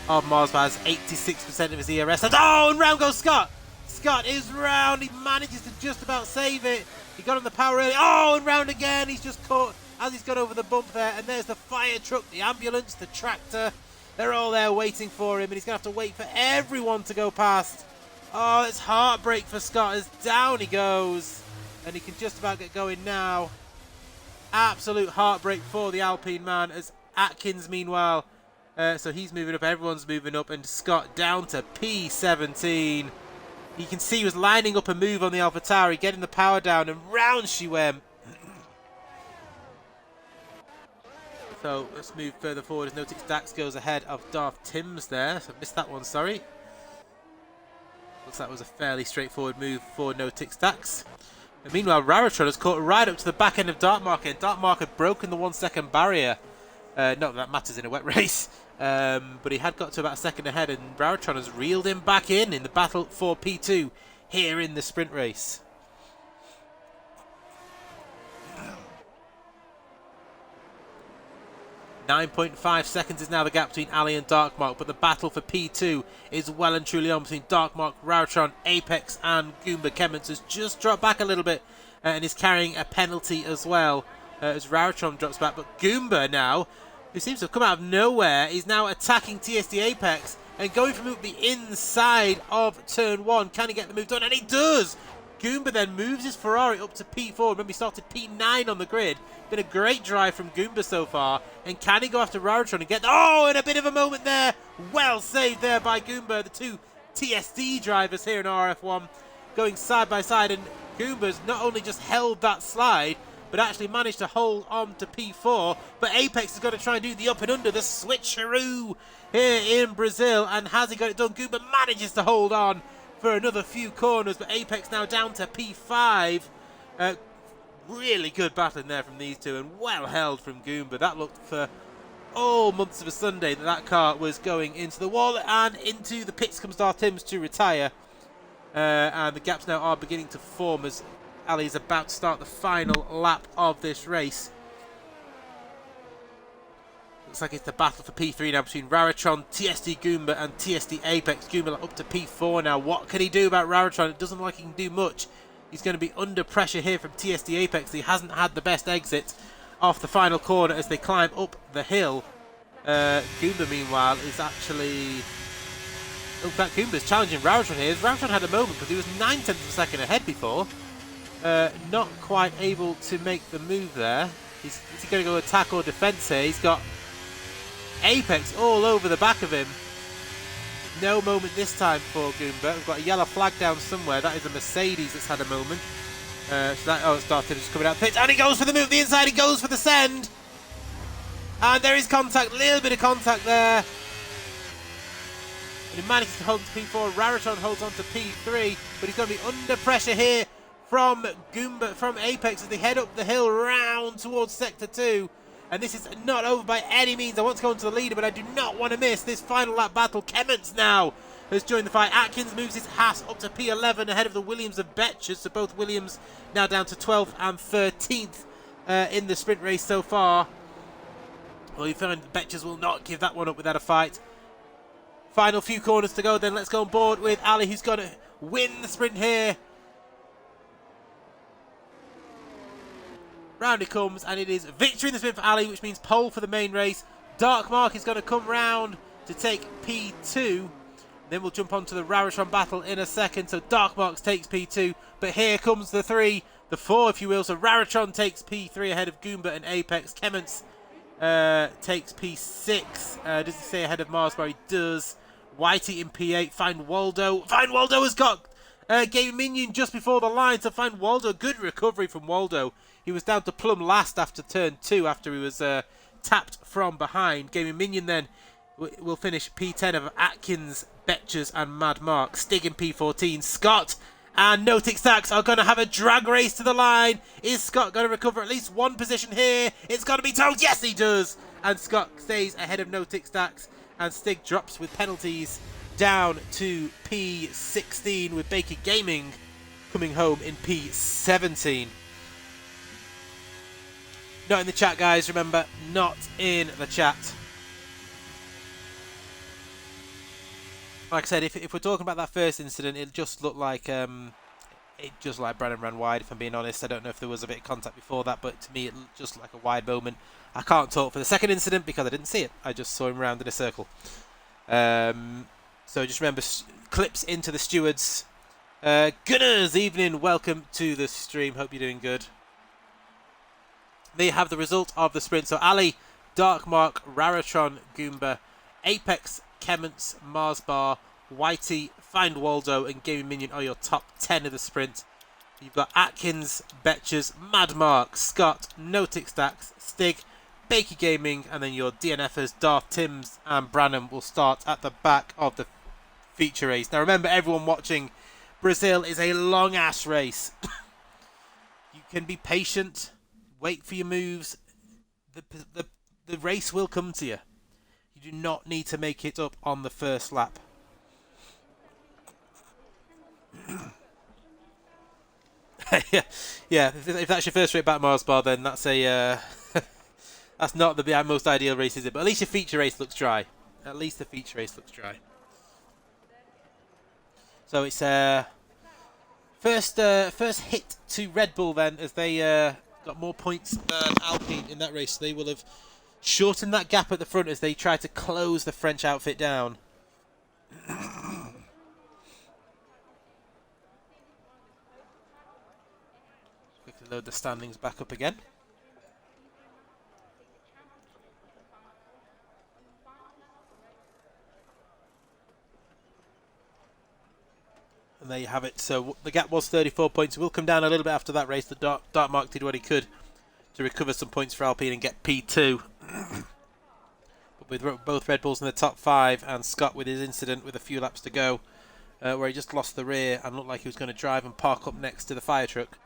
of Marsba has 86% of his ERS. Oh, and round goes Scott! Scott is round. He manages to just about save it. He got on the power early. Oh, and round again. He's just caught as he's gone over the bump there. And there's the fire truck, the ambulance, the tractor. They're all there waiting for him. And he's going to have to wait for everyone to go past. Oh, it's heartbreak for Scott as down he goes. And he can just about get going now. Absolute heartbreak for the Alpine man as Atkins, meanwhile. So he's moving up. Everyone's moving up. And Scott down to P17. You can see he was lining up a move on the AlphaTauri, getting the power down, and round she went. So let's move further forward as Notix Dax goes ahead of Darth Tims there. So I missed that one, sorry. Looks like it was a fairly straightforward move for Notix Dax. And meanwhile, Raratron has caught right up to the back end of Darkmark, and Darkmark had broken the 1-second barrier. Not that that matters in a wet race. But he had got to about a second ahead, and Raratron has reeled him back in the battle for P2 here in the sprint race. .5 seconds is now the gap between Ali and Darkmark, but the battle for P2 is well and truly on between Darkmark, Raratron, Apex and Goomba. Kemence has just dropped back a little bit and is carrying a penalty as well as Raratron drops back, but Goomba now, who seems to have come out of nowhere, is now attacking TSD Apex and going for a move the inside of turn 1. Can he get the move done? And he does! Goomba then moves his Ferrari up to P4. Remember, he started P9 on the grid. Been a great drive from Goomba so far. And can he go after Raratron and get... Oh, and a bit of a moment there. Well saved there by Goomba. The 2 TSD drivers here in RRF1 going side by side. And Goomba's not only just held that slide, but actually managed to hold on to P4. But Apex is going to try and do the up and under, the switcheroo here in Brazil. And has he got it done? Goomba manages to hold on for another few corners, but Apex now down to P5. Really good battling there from these two, and well held from Goomba. That looked for all months of a Sunday that car was going into the wall, and into the pits comes Darth Tims to retire. And the gaps now are beginning to form as Ali is about to start the final lap of this race. Looks like it's the battle for P3 now between Raratron, TSD Goomba and TSD Apex. Goomba up to P4 now. What can he do about Raratron? It doesn't look like he can do much. He's going to be under pressure here from TSD Apex. He hasn't had the best exit off the final corner as they climb up the hill. Goomba, meanwhile, is actually... In fact, Goomba's challenging Raratron here. Raratron had a moment because he was 9/10 of a second ahead before. Not quite able to make the move there. Is he going to go attack or defense here? He's got Apex all over the back of him. No moment this time for Goomba. We've got a yellow flag down somewhere. That is a Mercedes that's had a moment. It's Darth Tims coming out pits. And he goes for the move the inside. He goes for the send. And there is contact. Little bit of contact there. And he manages to hold on to P4. Raratron holds on to P3. But he's going to be under pressure here from Goomba, from Apex as they head up the hill round towards Sector 2. And this is not over by any means. I want to go into the leader, but I do not want to miss this final lap battle. Kemence now has joined the fight. Atkins moves his Haas up to P11 ahead of the Williams of Betchers. So both Williams now down to 12th and 13th in the sprint race so far. Well, you find Betchers will not give that one up without a fight. Final few corners to go, then let's go on board with Ali, who's going to win the sprint here. Round it comes, and it is victory in the sprint for Ali, which means pole for the main race. Darkmark is going to come round to take P2. Then we'll jump on to the Raratron battle in a second. So Darkmark takes P2, but here comes the 3. the 4, if you will. So Raratron takes P3 ahead of Goomba and Apex. Kemence takes P6. Does he say ahead of Marsbar? He does. Whitey in P8. Find Waldo. Find Waldo has got Game Minion just before the line to find Waldo. Good recovery from Waldo. He was down to plumb last after turn 2 after he was tapped from behind. Game Minion then will finish P10 of Atkins, Betchers and Mad Mark. Stig in P14. Scott and Notic Stacks are going to have a drag race to the line. Is Scott going to recover at least one position here? It's got to be Toad. Yes, he does. And Scott stays ahead of Notic Stacks. And Stig drops with penalties down to P16 with Baker Gaming coming home in P17. Not in the chat, guys. Remember, not in the chat. Like I said, if we're talking about that first incident, it just looked like Brandon ran wide. If I'm being honest, I don't know if there was a bit of contact before that, but to me it looked just like a wide moment. I can't talk for the second incident because I didn't see it. I just saw him round in a circle. So just remember, clips into the stewards. Gunners, evening. Welcome to the stream. Hope you're doing good. They have the result of the sprint. So Ali, Darkmark, Raratron, Goomba, Apex, Kemence, Marsbar, Whitey, Find Waldo and Gaming Minion are your top 10 of the sprint. You've got Atkins, Betchers, Mad Mark, Scott, Notic Stacks, Stig, Baker Gaming, and then your DNFers, Darth, Tims and Branham will start at the back of the feature race. Now remember, everyone watching, Brazil is a long ass race. You can be patient, wait for your moves. The race will come to you. You do not need to make it up on the first lap. yeah. If that's your first race back Marsbar, then that's a that's not the most ideal race, is it? But at least your feature race looks dry. At least the feature race looks dry. So it's first hit to Red Bull then, as they got more points than Alpine in that race. So they will have shortened that gap at the front as they try to close the French outfit down. Quickly load the standings back up again. And there you have it. So the gap was 34 points. It will come down a little bit after that race. The Darkmark did what he could to recover some points for Alpine and get P2. But with both Red Bulls in the top 5 and Scott with his incident with a few laps to go, where he just lost the rear and looked like he was going to drive and park up next to the fire truck.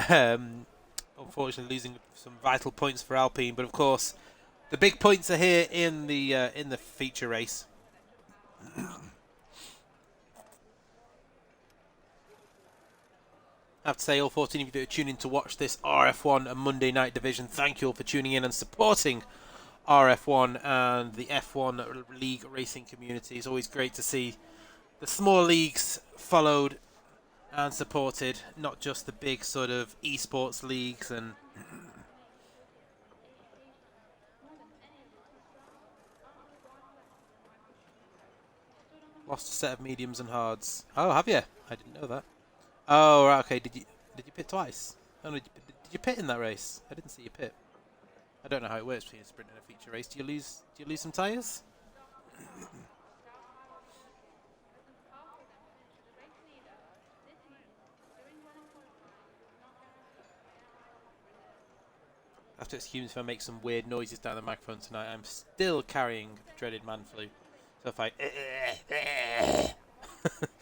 Unfortunately losing some vital points for Alpine. But of course, the big points are here in the feature race. I have to say, all 14 of you that are tuning in to watch this RF1 Monday night division, thank you all for tuning in and supporting RF1 and the F1 league racing community. It's always great to see the small leagues followed and supported, not just the big sort of esports leagues. And lost a set of mediums and hards. Oh, have you? I didn't know that. Oh, right, okay. Did you pit twice? Oh, no, did you pit in that race? I didn't see you pit. I don't know how it works between a sprint and a feature race. Do you lose some tyres? I have to excuse me if I make some weird noises down the microphone tonight. I'm still carrying the dreaded man flu. So if I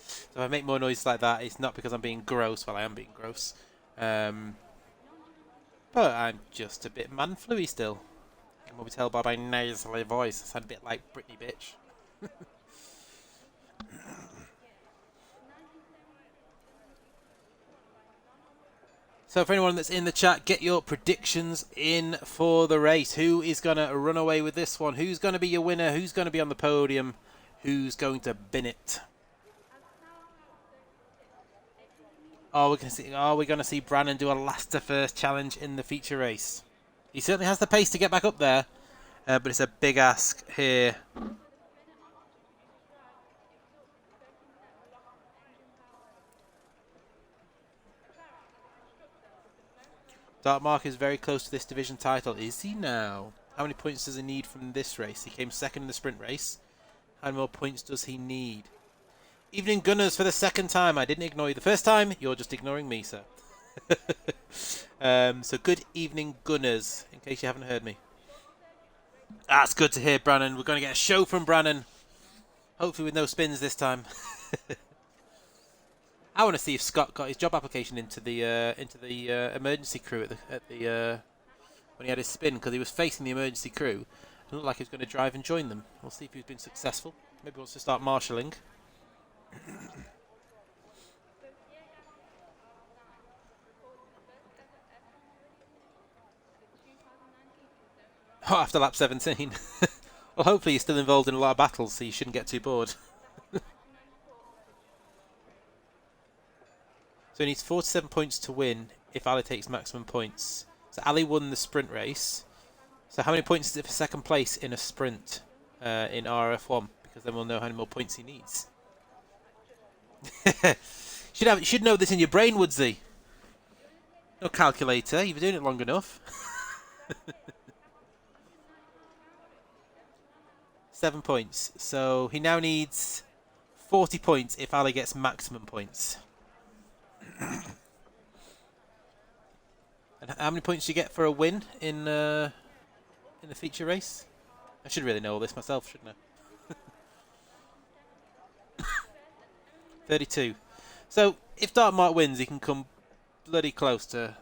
so if I make more noises like that, it's not because I'm being gross. Well, I am being gross. But I'm just a bit man flu-y still. You can probably tell by my nasally voice. I sound a bit like Britney bitch. So for anyone that's in the chat, get your predictions in for the race. Who is going to run away with this one? Who's going to be your winner? Who's going to be on the podium? Who's going to bin it? Are we going to see Brannon do a last to first challenge in the feature race? He certainly has the pace to get back up there, but it's a big ask here. Dartmark is very close to this division title. Is he now? How many points does he need from this race? He came second in the sprint race. How many more points does he need? Evening Gunners for the second time. I didn't ignore you the first time. You're just ignoring me, sir. So good evening, Gunners, in case you haven't heard me. That's good to hear, Brannon. We're going to get a show from Brannon. Hopefully with no spins this time. I want to see if Scott got his job application into the emergency crew when he had his spin, because he was facing the emergency crew. It looked like he was going to drive and join them. We'll see if he's been successful. Maybe he wants to start marshalling. Oh, after lap 17. Well, hopefully he's still involved in a lot of battles, so you shouldn't get too bored. So he needs 47 points to win if Ali takes maximum points. So Ali won the sprint race. So how many points is it for second place in a sprint in RRF1? Because then we'll know how many more points he needs. You should know this in your brain, Woodsy. No calculator. You've been doing it long enough. 7 points. So he now needs 40 points if Ali gets maximum points. And how many points do you get for a win in the feature race? I should really know all this myself, shouldn't I? 32. So if Dartmark wins, he can come bloody close to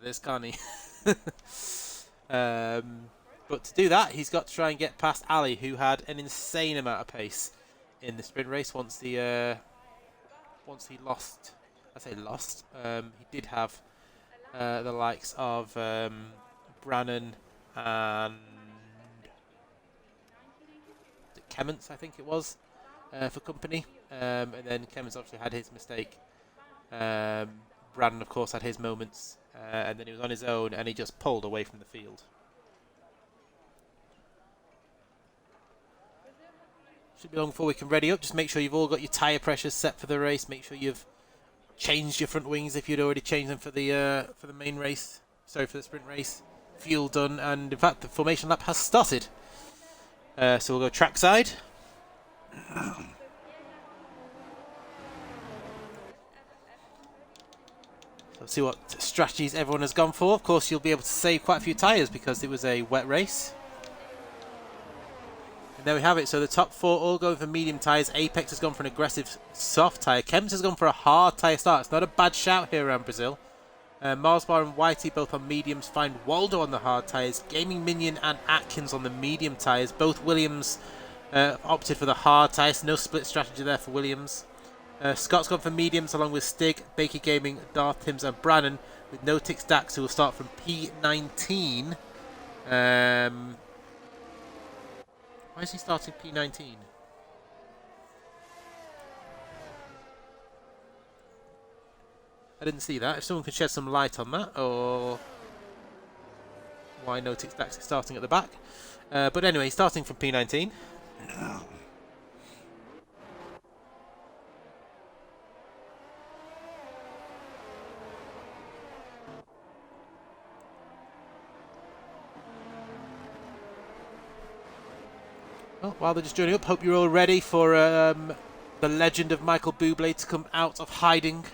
this, can't he? But to do that, he's got to try and get past Ali, who had an insane amount of pace in the sprint race once he lost. I say lost. He did have the likes of Brannon and Kemmons, I think it was, for company. And then Kemmons obviously had his mistake. Brannon, of course, had his moments. And then he was on his own and he just pulled away from the field. Should be long before we can ready up. Just make sure you've all got your tyre pressures set for the race. Make sure you've changed your front wings if you'd already changed them for the main race. Sorry, for the sprint race. Fuel done, and in fact the formation lap has started. So we'll go trackside. So let's see what strategies everyone has gone for. Of course, you'll be able to save quite a few tyres because it was a wet race. And there we have it. So the top four all going for medium tyres. Apex has gone for an aggressive soft tyre. Kemmons has gone for a hard tyre start. It's not a bad shout here around Brazil. Marsbar and Whitey both on mediums. Find Waldo on the hard tyres. Gaming Minion and Atkins on the medium tyres. Both Williams opted for the hard tyres. No split strategy there for Williams. Scott's gone for mediums along with Stig, Baker Gaming, Darth Tims and Brannon, with Notix Dax, who will start from P19. Why is he starting P19? I didn't see that. If someone could shed some light on that, or why Notix Dax is starting at the back. But anyway, he's starting from P19. Well, while they're just joining up, hope you're all ready for the legend of Michael Bublé to come out of hiding.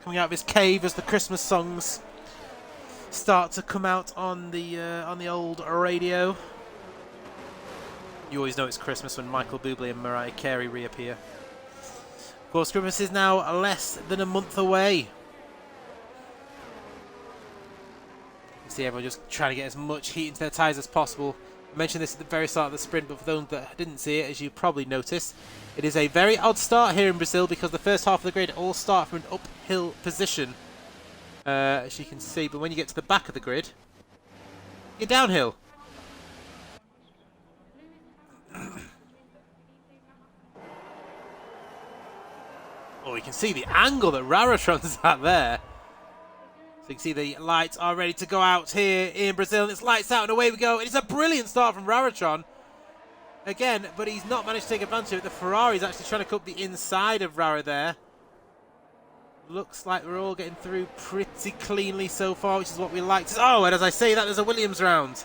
Coming out of his cave as the Christmas songs start to come out on the old radio. You always know it's Christmas when Michael Bublé and Mariah Carey reappear. Of course, Christmas is now less than a month away. You see everyone just trying to get as much heat into their tyres as possible. I mentioned this at the very start of the sprint, but for those that didn't see it, as you probably noticed, it is a very odd start here in Brazil because the first half of the grid all start from an uphill position, as you can see. But when you get to the back of the grid, you're downhill. Oh, you can see the angle that Raratron's at there. So you can see the lights are ready to go out here in Brazil. It's lights out and away we go. It's a brilliant start from Raratron. Again, but he's not managed to take advantage of it. The Ferrari is actually trying to cut the inside of Rara there. Looks like we're all getting through pretty cleanly so far, which is what we like. Oh, and as I say that, there's a Williams round.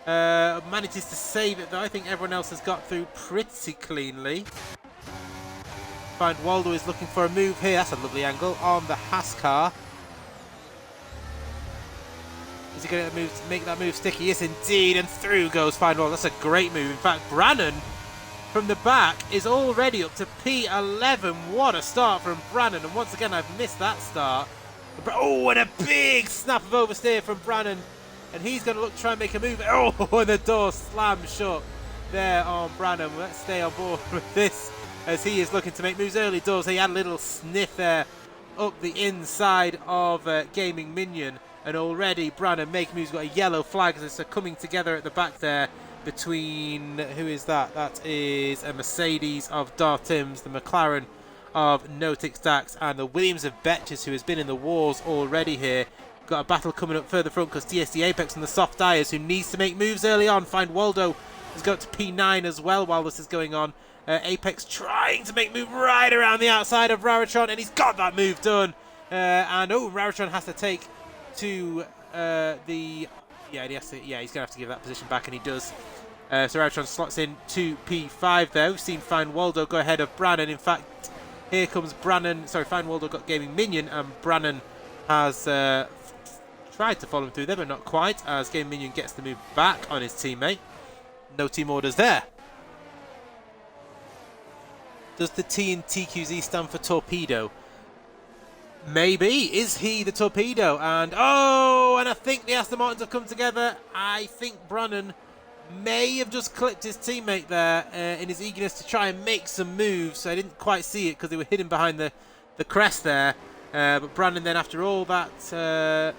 Manages to save it, though. I think everyone else has got through pretty cleanly. Find Waldo is looking for a move here. That's a lovely angle on the Haas car. Is he going to make that move sticky? Yes, indeed. And through goes Find Waldo. That's a great move. In fact, Brannon from the back is already up to P11. What a start from Brannon. And once again, I've missed that start. Oh, and a big snap of oversteer from Brannon. And he's going to look to try and make a move. Oh, and the door slams shut there on Brannon. Let's stay on board with this as he is looking to make moves early doors. He had a little sniff there up the inside of Gaming Minion. And already Brannon making moves. Got a yellow flag as they're coming together at the back there between... Who is that? That is a Mercedes of Darth Timms, the McLaren of Notix Dax, and the Williams of Betches, who has been in the wars already here. Got a battle coming up further front because TSD Apex and the soft tires, who needs to make moves early on. Find Waldo has got to P9 as well while this is going on. Apex trying to make move right around the outside of Raritron, and he's got that move done. Raritron has to take to the... Yeah, he's going to have to give that position back, and he does. So Raritron slots in to P5 there. We've seen Find Waldo go ahead of Brannon. In fact, here comes Brannon. Sorry, Find Waldo got Gaming Minion, and Brannon has... tried to follow him through there, but not quite, as Game Minion gets the move back on his teammate. No team orders there. Does the T in TQZ stand for torpedo? Maybe. Is he the torpedo? And I think the Aston Martins have come together. I think Brannon may have just clipped his teammate there in his eagerness to try and make some moves. I didn't quite see it because they were hidden behind the crest there. But Brannon then, after all that...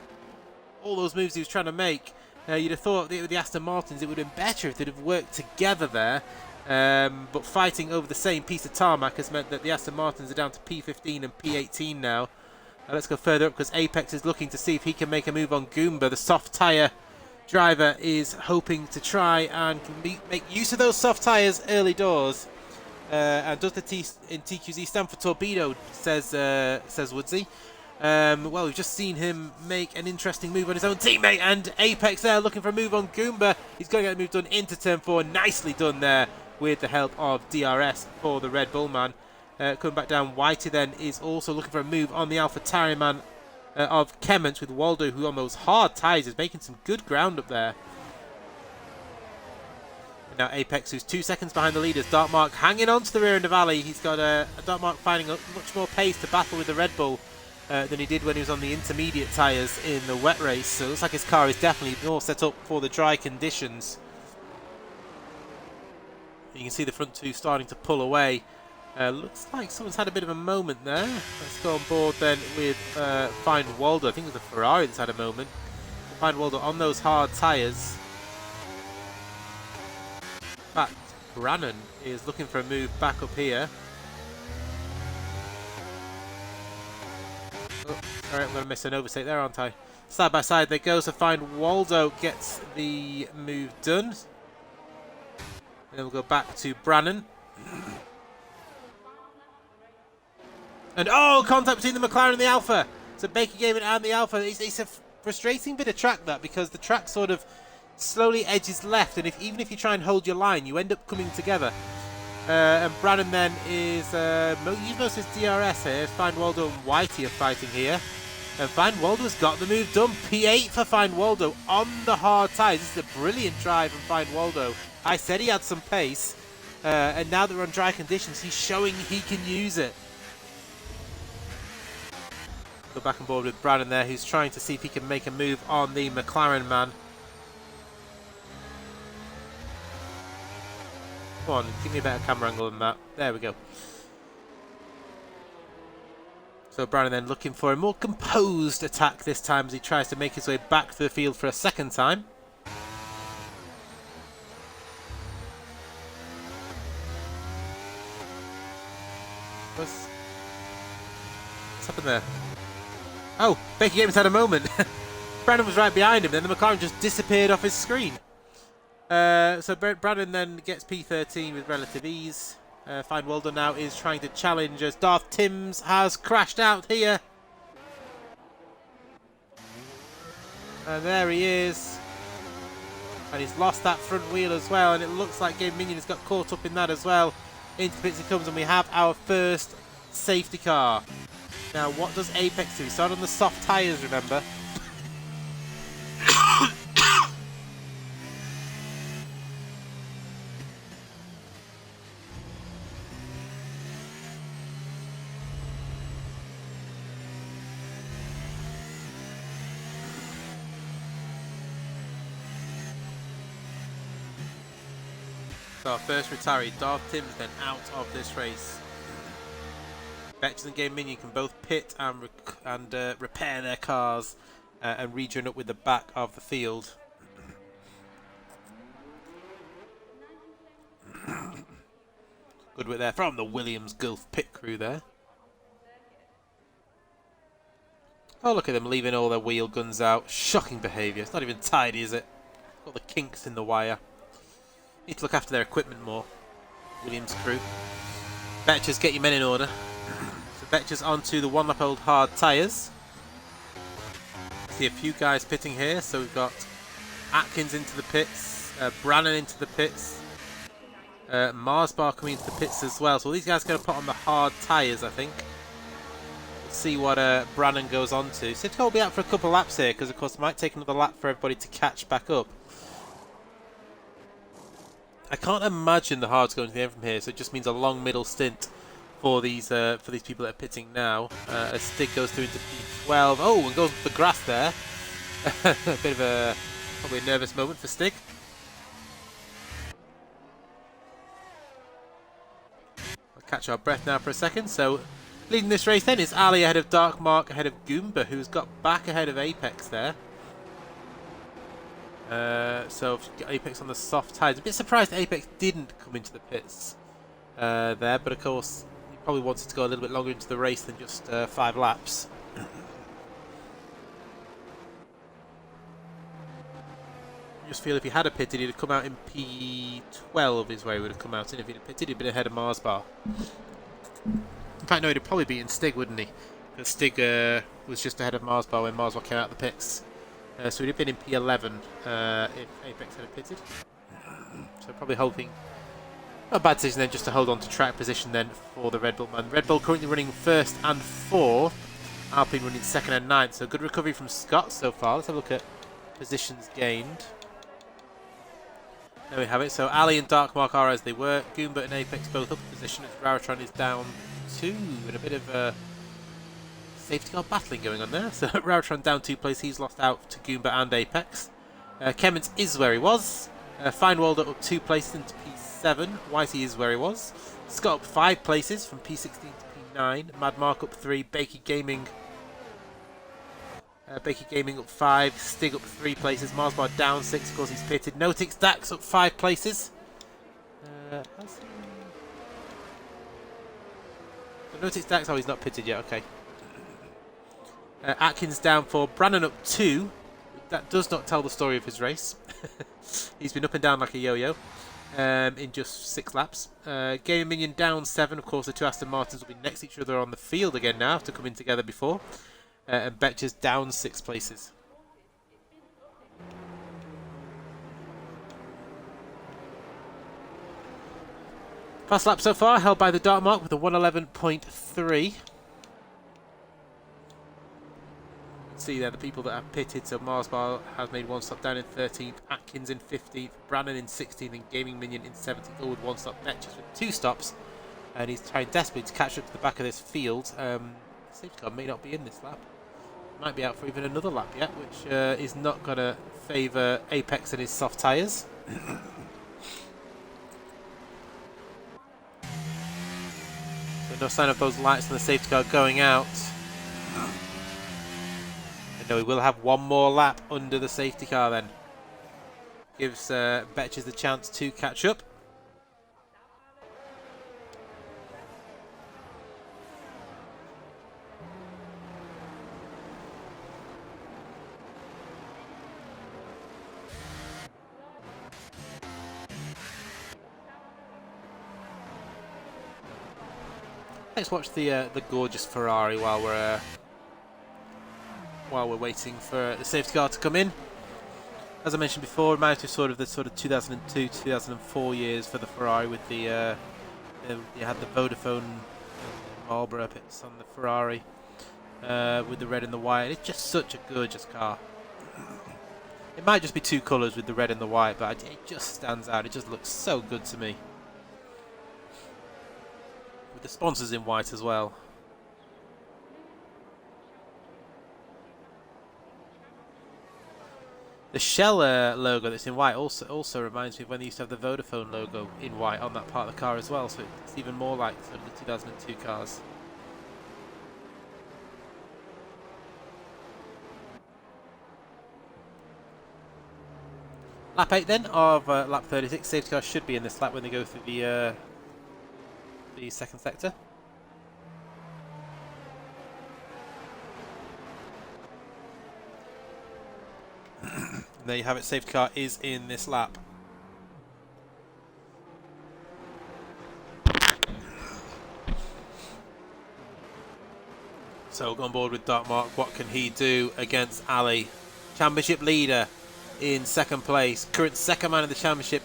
all those moves he was trying to make, you'd have thought with the Aston Martins it would have been better if they'd have worked together there. But fighting over the same piece of tarmac has meant that the Aston Martins are down to P15 and P18 now. Let's go further up because Apex is looking to see if he can make a move on Goomba. The soft tyre driver is hoping to try and make use of those soft tyres early doors. And does the T in TQZ stand for torpedo, says Woodsy. Well, we've just seen him make an interesting move on his own teammate, and Apex there looking for a move on Goomba. He's going to get the move done into turn 4. Nicely done there with the help of DRS for the Red Bull man. Coming back down, Whitey then is also looking for a move on the Alpha Tauri man of Kemmons, with Waldo, who on those hard tyres is making some good ground up there. And now Apex, who's 2 seconds behind the leaders. Darkmark hanging on to the rear end of Ali. He's got a Darkmark finding much more pace to battle with the Red Bull than he did when he was on the intermediate tyres in the wet race. So it looks like his car is definitely more set up for the dry conditions. You can see the front two starting to pull away. Looks like someone's had a bit of a moment there. Let's go on board then with Find Waldo. I think it was the Ferrari that's had a moment. Find Waldo on those hard tyres. In fact, Brannon is looking for a move back up here. Oh, alright, I'm going to miss an overtake there, aren't I? Side by side they go, so Find Waldo gets the move done. And then we'll go back to Brannon. And contact between the McLaren and the Alpha. So Baker Gaming and the Alpha. It's a frustrating bit of track, that, because the track sort of slowly edges left, and even if you try and hold your line, you end up coming together. And Brannon then is use most of his DRS here. Find Waldo and Whitey are fighting here. And Find Waldo's got the move done. P8 for Find Waldo on the hard tyres. This is a brilliant drive from Find Waldo. I said he had some pace, and now that we're on dry conditions, he's showing he can use it. Go back on board with Brannon there, who's trying to see if he can make a move on the McLaren man. Come on, give me a better camera angle than that. There we go. So Brannon then looking for a more composed attack this time as he tries to make his way back to the field for a second time. What's happened there? Oh, Baker Games had a moment. Brannon was right behind him, then the McLaren just disappeared off his screen. So Brannon then gets P13 with relative ease. Find Waldo now is trying to challenge as Darth Timms has crashed out here. And there he is. And he's lost that front wheel as well, and it looks like Game Minion has got caught up in that as well. Into the pits he comes, and we have our first safety car. Now, what does Apex do? He started on the soft tyres, remember? So our first retiree, Darth Tim's then out of this race. Betches and Game Minion can both pit and repair their cars and rejoin up with the back of the field. Good work there from the Williams Gulf pit crew there. Oh, look at them leaving all their wheel guns out. Shocking behaviour. It's not even tidy, is it? Got the kinks in the wire. Need to look after their equipment more. Williams crew. Betches, get your men in order. So Betches onto the one lap old hard tyres. See a few guys pitting here. So we've got Atkins into the pits, Brannan into the pits, Marsbar coming into the pits as well. So all these guys are going to put on the hard tyres, I think. We'll see what Brannan goes on to. So will be out for a couple of laps here because, of course, it might take another lap for everybody to catch back up. I can't imagine the hard's going to the end from here, so it just means a long middle stint for these people that are pitting now. As Stig goes through into P12. Oh, and goes for the grass there. A bit of a probably a nervous moment for Stig. We'll catch our breath now for a second. So leading this race then is Ali ahead of Dark Mark, ahead of Goomba, who's got back ahead of Apex there. So Apex on the soft tyres. A bit surprised Apex didn't come into the pits there, but of course he probably wanted to go a little bit longer into the race than just 5 laps. I just feel if he had pitted, he'd have come out in P12 is where he would have come out in. If he'd have pitted, he'd been ahead of Marsbar. In fact, no, he'd have probably beaten Stig, wouldn't he? Because Stig was just ahead of Marsbar when Marsbar came out of the pits. So he'd have been in P11 if Apex had pitted. So probably hoping not a bad decision then just to hold on to track position then for the Red Bull man. Red Bull currently running 1st and 4th. Alpine running 2nd and 9th. So good recovery from Scott so far. Let's have a look at positions gained. There we have it. So Ali and Dark Mark are as they were. Goomba and Apex both up in position as Raratron is down 2 and a bit of safety car battling going on there. So Raratron down 2 places. He's lost out to Goomba and Apex. Kemmons is where he was. Feinwalder up 2 places into P7. Whitey is where he was. Scott up 5 places from P16 to P9. Mad Mark up 3. Bakey Gaming up 5. Stig up 3 places. Marsbar down 6. Of course he's pitted. Notix Dax up 5 places. Notix Dax, oh, he's not pitted yet. Okay. Atkins down 4, Brannan up 2. That does not tell the story of his race. He's been up and down like a yo-yo in just 6 laps. Game Minion down 7. Of course, the 2 Aston Martins will be next to each other on the field again now after coming together before. And Betches down 6 places. Fast lap so far, held by the Dark Mark with a 111.3. See there the people that have pitted. So Marsbar has made 1 stop down in 13th, Atkins in 15th, Brannan in 16th, and Gaming Minion in 17th, all with 1 stop. Betches with 2 stops, and he's trying desperately to catch up to the back of this field. Safety car may not be in this lap, might be out for even another lap yet, which is not going to favour Apex and his soft tyres. So no sign of those lights on the safety car going out. No, we will have 1 more lap under the safety car then. Gives Betches the chance to catch up. Let's watch the gorgeous Ferrari while while we're waiting for the safety car to come in. As I mentioned before, it reminds me sort of the 2002, 2004 years for the Ferrari with you had the Vodafone Marlboro bits on the Ferrari with the red and the white. It's just such a gorgeous car. It might just be two colours with the red and the white, but it just stands out. It just looks so good to me. With the sponsors in white as well. The Shell logo that's in white also reminds me of when they used to have the Vodafone logo in white on that part of the car as well, so it's even more like sort of the 2002 cars. Lap 8 then of lap 36. Safety car should be in this lap when they go through the second sector. And there you have it, safety car is in this lap. So on board with Dark Mark, what can he do against Ali? Championship leader in second place, current second man of the championship,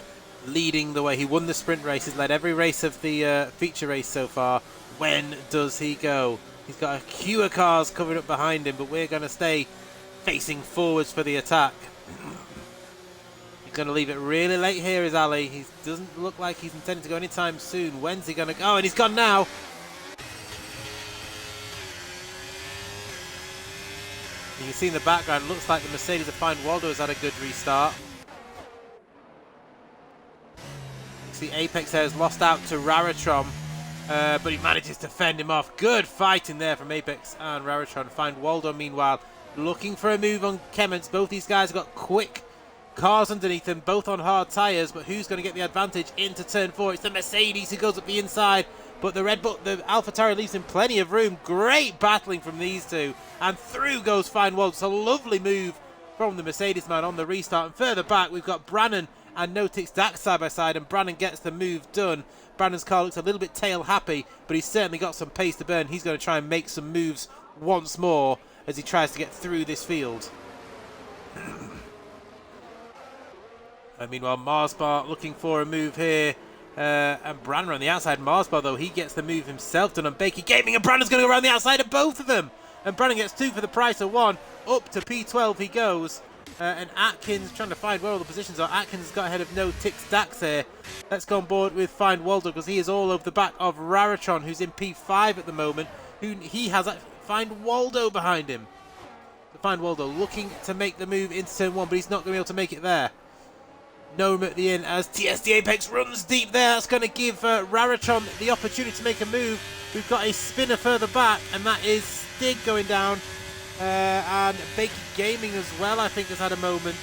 leading the way. He won the sprint race, he's led every race of the feature race so far. When does he go? He's got a queue of cars covered up behind him, but we're going to stay facing forwards for the attack. He's going to leave it really late here, is Ali. He doesn't look like he's intending to go anytime soon. When's he going to go? And he's gone now. You can see in the background, looks like the Mercedes of Find Waldo has had a good restart. You see Apex there has lost out to Raratron, but he manages to fend him off. Good fighting there from Apex and Raratron. Find Waldo, meanwhile, looking for a move on Clements. Both these guys have got quick cars underneath them, both on hard tyres, but who's going to get the advantage into turn 4? It's the Mercedes who goes up the inside, but the AlphaTauri leaves him plenty of room. Great battling from these two, and through goes Find Waldo. It's a lovely move from the Mercedes man on the restart. And further back, we've got Brannan and Notix Dax side by side, and Brannan gets the move done. Brannan's car looks a little bit tail happy, but he's certainly got some pace to burn. He's going to try and make some moves once more as he tries to get through this field. And meanwhile, Marsbar looking for a move here. And Brannan on the outside. Marsbar, though, he gets the move himself done on Bakey Gaming, and Brannan's going to go around the outside of both of them. And Brannan gets 2 for the price of 1. Up to P12 he goes. And Atkins trying to find where all the positions are. Atkins has got ahead of No Tix Dax here. Let's go on board with Find Waldo, because he is all over the back of Raratron, who's in P5 at the moment. He has Find Waldo behind him. So Find Waldo looking to make the move into turn 1, but he's not going to be able to make it there. No room at the end as TSD Apex runs deep there. That's going to give Raratron the opportunity to make a move. We've got a spinner further back, and that is Stig going down. And Bakey Gaming as well, I think, has had a moment.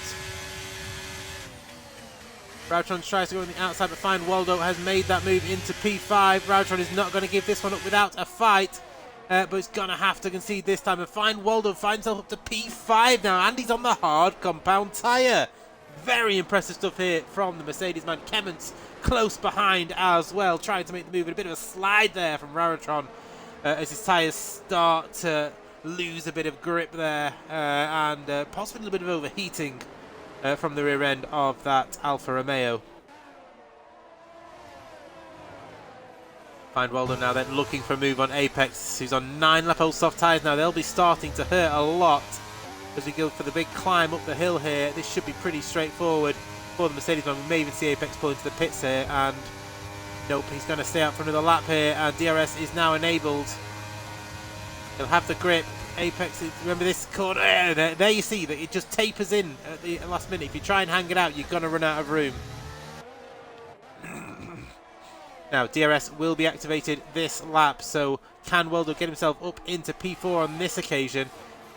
Raratron tries to go on the outside, but Find Waldo has made that move into P5. Raratron is not going to give this one up without a fight. But he's going to have to concede this time. And Find Waldo finds himself up to P5 now. And he's on the hard compound tyre. Very impressive stuff here from the Mercedes man. Clements close behind as well, trying to make the move. And a bit of a slide there from Raratron as his tyres start to lose a bit of grip there. And possibly a little bit of overheating from the rear end of that Alfa Romeo. Find Waldo now then looking for a move on Apex, who's on 9-lap-old soft tyres now. They'll be starting to hurt a lot as we go for the big climb up the hill here. This should be pretty straightforward for the Mercedes man. We may even see Apex pull into the pits here, and nope, he's going to stay out for another lap here, and DRS is now enabled. He'll have the grip. Apex, remember this corner, there you see that it just tapers in at the last minute. If you try and hang it out, you're going to run out of room. Now, DRS will be activated this lap, so can Waldo get himself up into P4 on this occasion?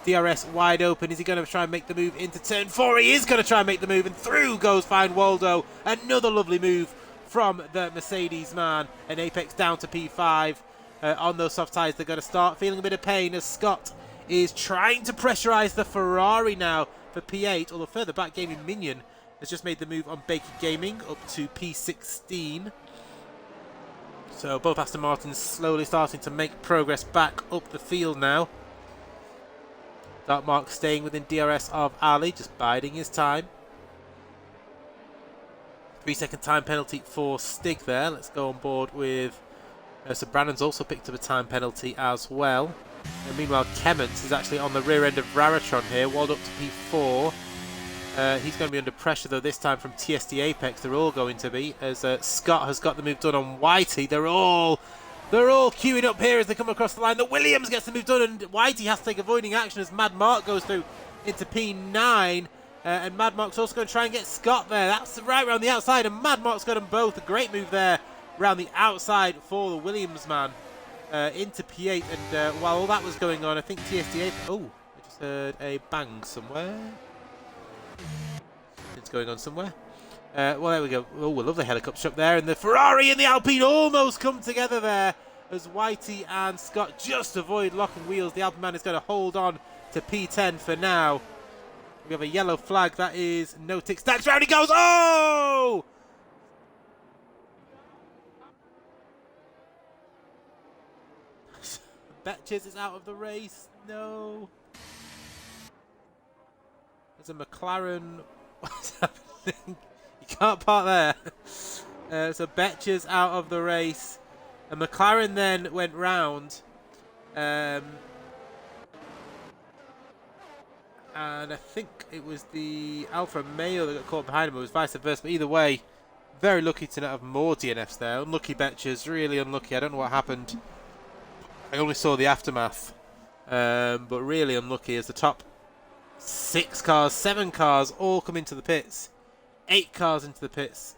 DRS wide open. Is he going to try and make the move into turn 4? He is going to try and make the move, and through goes Find Waldo. Another lovely move from the Mercedes man, and Apex down to P5 on those soft tyres. They're going to start feeling a bit of pain as Scott is trying to pressurise the Ferrari now for P8, although further back Gaming Minion has just made the move on Baker Gaming up to P16. So both Aston Martins slowly starting to make progress back up the field now. Dark Mark staying within DRS of Ali, just biding his time. 3-second time penalty for Stig there. Let's go on board with... so Brandon's also picked up a time penalty as well. And meanwhile, Kemmons is actually on the rear end of Raratron here, walled up to P4. He's going to be under pressure though this time from TSD Apex. They're all going to be, as Scott has got the move done on Whitey. They're all queuing up here as they come across the line. The Williams gets the move done, and Whitey has to take avoiding action as Mad Mark goes through into P9. And Mad Mark's also going to try and get Scott there. That's right around the outside, and Mad Mark's got them both. A great move there around the outside for the Williams man into P8. And while all that was going on, I think TSD... Oh, I just heard a bang somewhere. It's going on somewhere. Well, there we go. Oh, a lovely helicopter up there. And the Ferrari and the Alpine almost come together there as Whitey and Scott just avoid locking wheels. The Alpine man is going to hold on to P10 for now. We have a yellow flag. That is no tick stacks. Round he goes. Oh! Betches is out of the race. No. There's a McLaren. What's happening? You can't park there. So Betches out of the race. And McLaren then went round. And I think it was the Alfa Romeo that got caught behind him. It was vice versa. But either way, very lucky to not have more DNFs there. Unlucky Betches. Really unlucky. I don't know what happened. I only saw the aftermath. But really unlucky as the top 6 cars, 7 cars all come into the pits. 8 cars into the pits.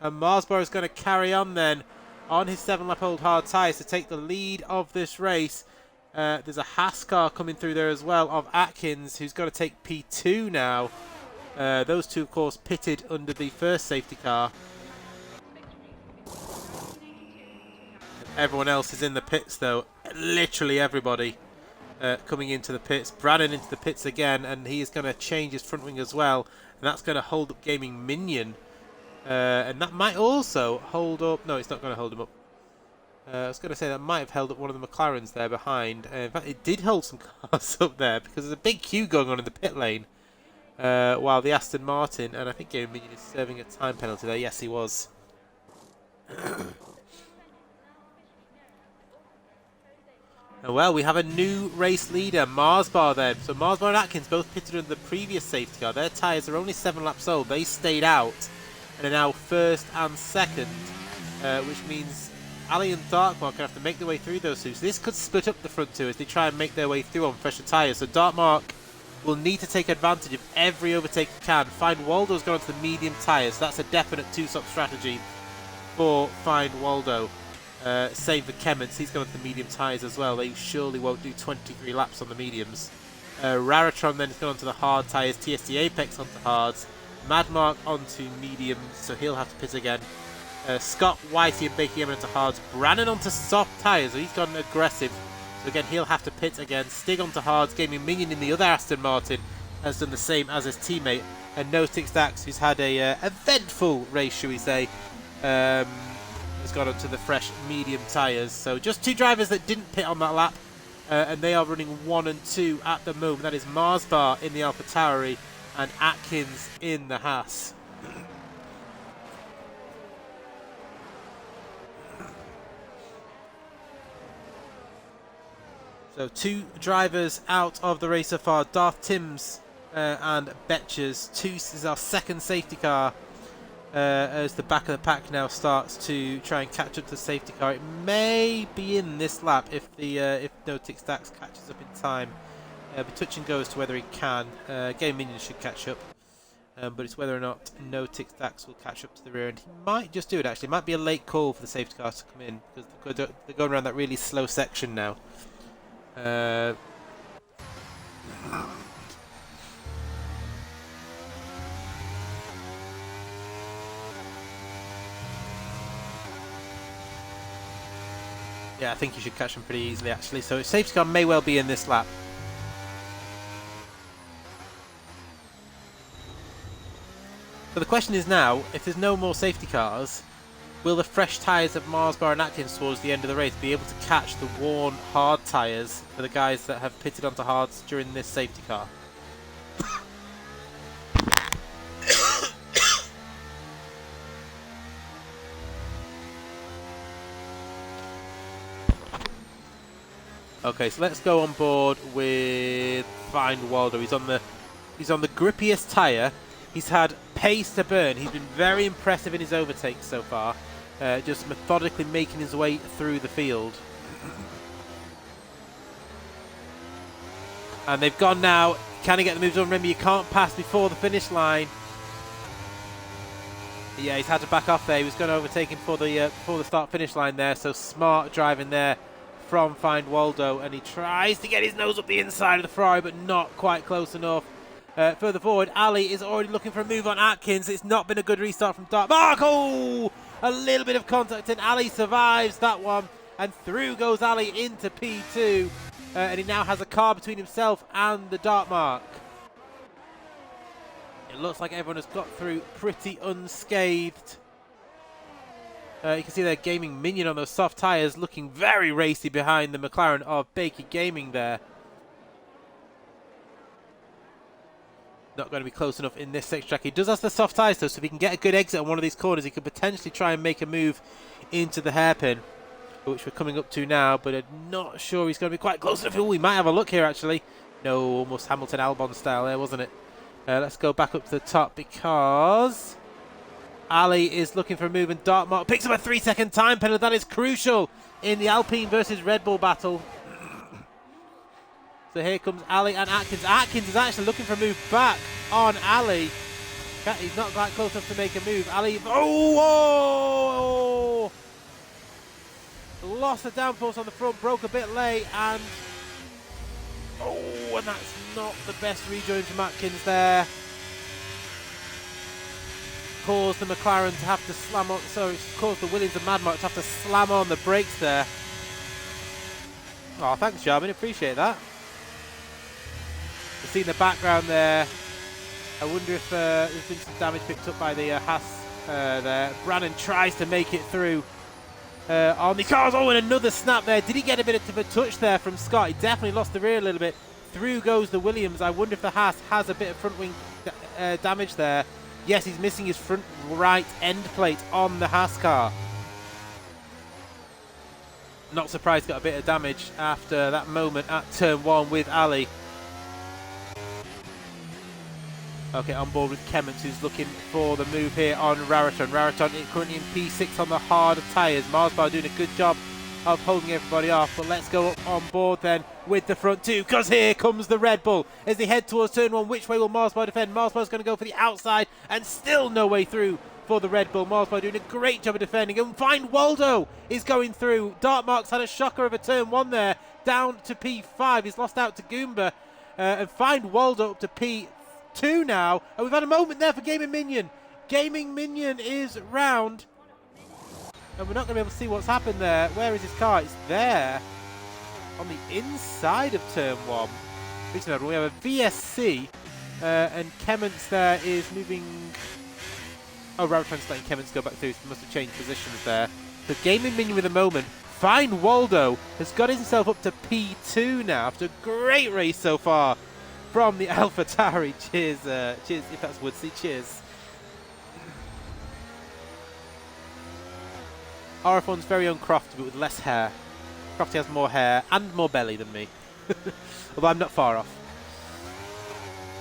And Marsborough is going to carry on then on his 7-lap old hard tyres to take the lead of this race. There's a Haas car coming through there as well of Atkins, who's got to take P2 now. Those two, of course, pitted under the first safety car. Everyone else is in the pits, though. Literally everybody coming into the pits. Brannon into the pits again, and he is going to change his front wing as well. And that's going to hold up Gaming Minion. And that might also hold up... No, it's not going to hold him up. I was going to say that might have held up one of the McLarens there behind. In fact, it did hold some cars up there because there's a big queue going on in the pit lane. While the Aston Martin, and I think Gaming Minion is serving a time penalty there. Yes, he was. Well, we have a new race leader, Marsbar then. So Marsbar and Atkins both pitted under the previous safety car. Their tyres are only 7 laps old. They stayed out and are now first and second, which means Ali and Darkmark are going to have to make their way through those two. So this could split up the front two as they try and make their way through on fresher tyres. So Darkmark will need to take advantage of every overtake he can. Find Waldo's gone onto the medium tyres. So that's a definite 2-stop strategy for Find Waldo. Same for Kemmons, he's going to the medium tyres as well. They surely won't do 23 laps on the mediums. Raratron then has gone onto the hard tyres. TSD Apex onto hards. Madmark onto mediums, so he'll have to pit again. Scott, Whitey and Bakey onto hards. Brannon onto soft tyres, so he's gone aggressive. So again, he'll have to pit again. Stig onto hards. Gaming Minion in the other Aston Martin has done the same as his teammate. And No Tick Stacks, who's had a eventful race, shall we say, has got onto the fresh medium tyres. So just 2 drivers that didn't pit on that lap, and they are running 1 and 2 at the moment. That is Marsbar in the Alpha Tauri and Atkins in the Haas. So 2 drivers out of the race so far. Darth Timms and Betches. 2 is our second safety car. As the back of the pack now starts to try and catch up to the safety car. It may be in this lap if No Tick Stacks catches up in time. But touch and go as to whether he can. Game Minion should catch up. But it's whether or not No Tick Stacks will catch up to the rear. And he might just do it actually. It might be a late call for the safety car to come in, because they're going around that really slow section now. Yeah, I think you should catch them pretty easily, actually. So safety car may well be in this lap. So the question is now, if there's no more safety cars, Will the fresh tyres of Marsbar and Atkins towards the end of the race be able to catch the worn hard tyres for the guys that have pitted onto hards during this safety car? Okay, so let's go on board with Find Waldo. He's on the grippiest tyre. He's had pace to burn. He's been very impressive in his overtakes so far. Just methodically making his way through the field. And they've gone now. Can he get the moves on? Remember, you can't pass before the finish line. Yeah, he's had to back off there. He was going to overtake him before the start-finish line there. So smart driving there from Find Waldo, and he tries to get his nose up the inside of the Ferrari, but not quite close enough. Further forward, Ali is already looking for a move on Atkins. It's not been a good restart from Dartmark. Oh, a little bit of contact, and Ali survives that one, and through goes Ali into P2, and he now has a car between himself and the Dartmark. It looks like everyone has got through pretty unscathed. You can see their Gaming Minion on those soft tyres looking very racy behind the McLaren of Baker Gaming there. Not going to be close enough in this section track. He does have the soft tyres though, so if he can get a good exit on one of these corners, he could potentially try and make a move into the hairpin, which we're coming up to now, but I'm not sure he's going to be quite close enough. Oh, we might have a look here actually. No, almost Hamilton Albon style there, wasn't it? Let's go back up to the top because Ali is looking for a move, and Dartmark picks up a 3-second time penalty. That is crucial in the Alpine versus Red Bull battle. So here comes Ali and Atkins. Atkins is actually looking for a move back on Ali. He's not quite close enough to make a move. Ali, oh! Lost the downforce on the front, broke a bit late, and and that's not the best rejoin from Atkins there. Caused the McLaren to have to slam on, so it's caused the Williams and Madmark to have to slam on the brakes there. Oh, thanks, Jarman, appreciate that. You see in the background there, I wonder if there's been some damage picked up by the Haas there. Brannon tries to make it through on the cars. Oh, and another snap there. Did he get a bit of a touch there from Scott? He definitely lost the rear a little bit. Through goes the Williams. I wonder if the Haas has a bit of front wing damage there. Yes, he's missing his front right end plate on the Haas car. Not surprised got a bit of damage after that moment at turn 1 with Ali. Okay, on board with Kemmons, who's looking for the move here on Rariton. Rariton currently in P6 on the harder tyres. Marsbar doing a good job of holding everybody off, but let's go up on board then with the front two, because here comes the Red Bull as they head towards turn 1. Which way will Marsbar defend? Marsbar's going to go for the outside, and still no way through for the Red Bull. Marsbar doing a great job of defending, and Find Waldo is going through. Dartmark's had a shocker of a turn 1 there, down to P5. He's lost out to Goomba, and Find Waldo up to P2 now, and we've had a moment there for Gaming Minion. Gaming Minion is round, and we're not going to be able to see what's happened there. Where is his car? It's there on the inside of turn 1. We have a VSC, and Kemmons there is moving. Oh, Rariton's letting Kemmons go back through, so he must have changed positions there. So Gaming Minion with a moment. Find Waldo has got himself up to P2 now after a great race so far from the AlphaTauri. Cheers, cheers, if that's Woodsy, cheers. RRF1's very own Crofty, but with less hair. Crofty has more hair and more belly than me. Although I'm not far off.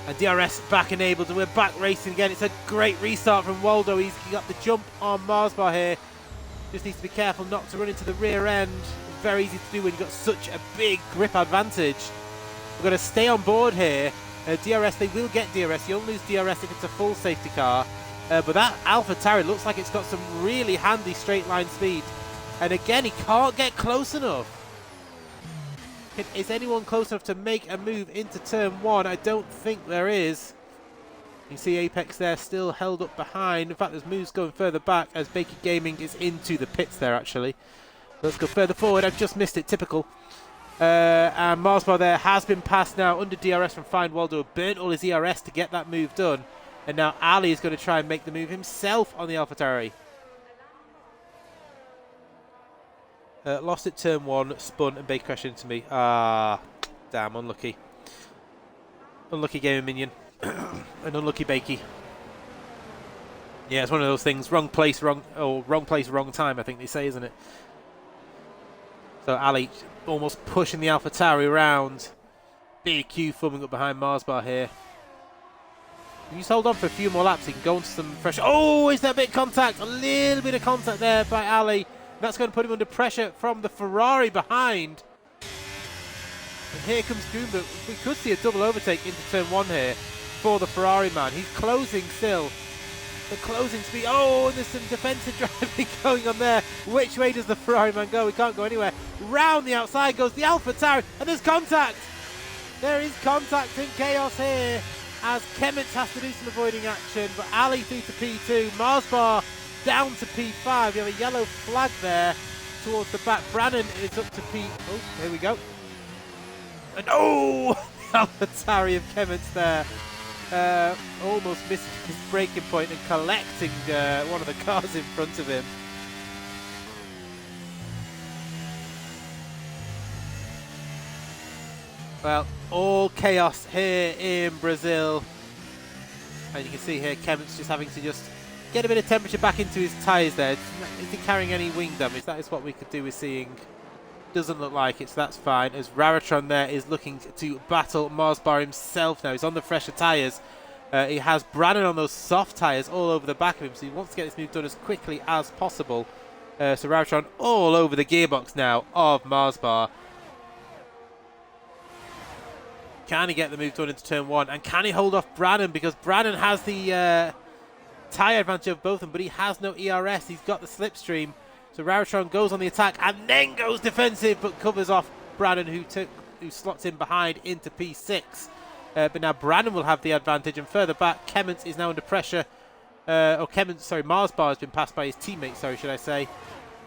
And DRS back enabled, and we're back racing again. It's a great restart from Waldo. He's got the jump on Marsbar here. Just needs to be careful not to run into the rear end. It's very easy to do when you've got such a big grip advantage. We're going to stay on board here. DRS, they will get DRS. You only lose DRS if it's a full safety car. But that AlphaTauri looks like it's got some really handy straight line speed. And again, he can't get close enough. Is anyone close enough to make a move into turn 1? I don't think there is. You see Apex there still held up behind. In fact, there's moves going further back as Baker Gaming is into the pits there, actually. Let's go further forward. I've just missed it. Typical. And Marsbar there has been passed now under DRS from Find Waldo. Burnt all his ERS to get that move done. And now Ali is going to try and make the move himself on the AlphaTauri. Lost at turn 1, spun and bake crash into me. Ah, damn, unlucky. Unlucky gaming minion. An unlucky bakey. Yeah, it's one of those things. Wrong place, wrong place, wrong time, I think they say, isn't it? So Ali almost pushing the AlphaTauri around. BQ forming up behind Marsbar here. If you just hold on for a few more laps, he can go into some fresh. Oh, is that a bit of contact? A little bit of contact there by Ali. That's going to put him under pressure from the Ferrari behind. And here comes Goomba. We could see a double overtake into turn 1 here for the Ferrari man. He's closing still. The closing speed. Oh, and there's some defensive driving going on there. Which way does the Ferrari man go? He can't go anywhere. Round the outside goes the AlphaTauri, and there's contact. There is contact and chaos here as Kemmets has to do some avoiding action, but Ali through to P2. Marsbar down to P5. We have a yellow flag there towards the back. Brannon is up to P. Oh, here we go. And oh, AlphaTauri of Kemmets there. Almost missing his braking point and collecting one of the cars in front of him. Well, all chaos here in Brazil. And you can see here Kemmets just having to just get a bit of temperature back into his tyres there. Is he carrying any wing damage? That is what we could do with seeing. Doesn't look like it, so that's fine. As Raritron there is looking to battle Marsbar himself now. He's on the fresher tyres. He has Brannon on those soft tyres all over the back of him, so he wants to get this move done as quickly as possible. So Raritron all over the gearbox now of Marsbar. Can he get the move done into turn 1? And can he hold off Brannon? Because Brannon has the tyre advantage of both of them, but he has no ERS. He's got the slipstream. So Raritron goes on the attack and then goes defensive, but covers off Brannon, who slots in behind into P6. But now Brannon will have the advantage, and further back, Kemmets is now under pressure. Marsbar has been passed by his teammate, should I say.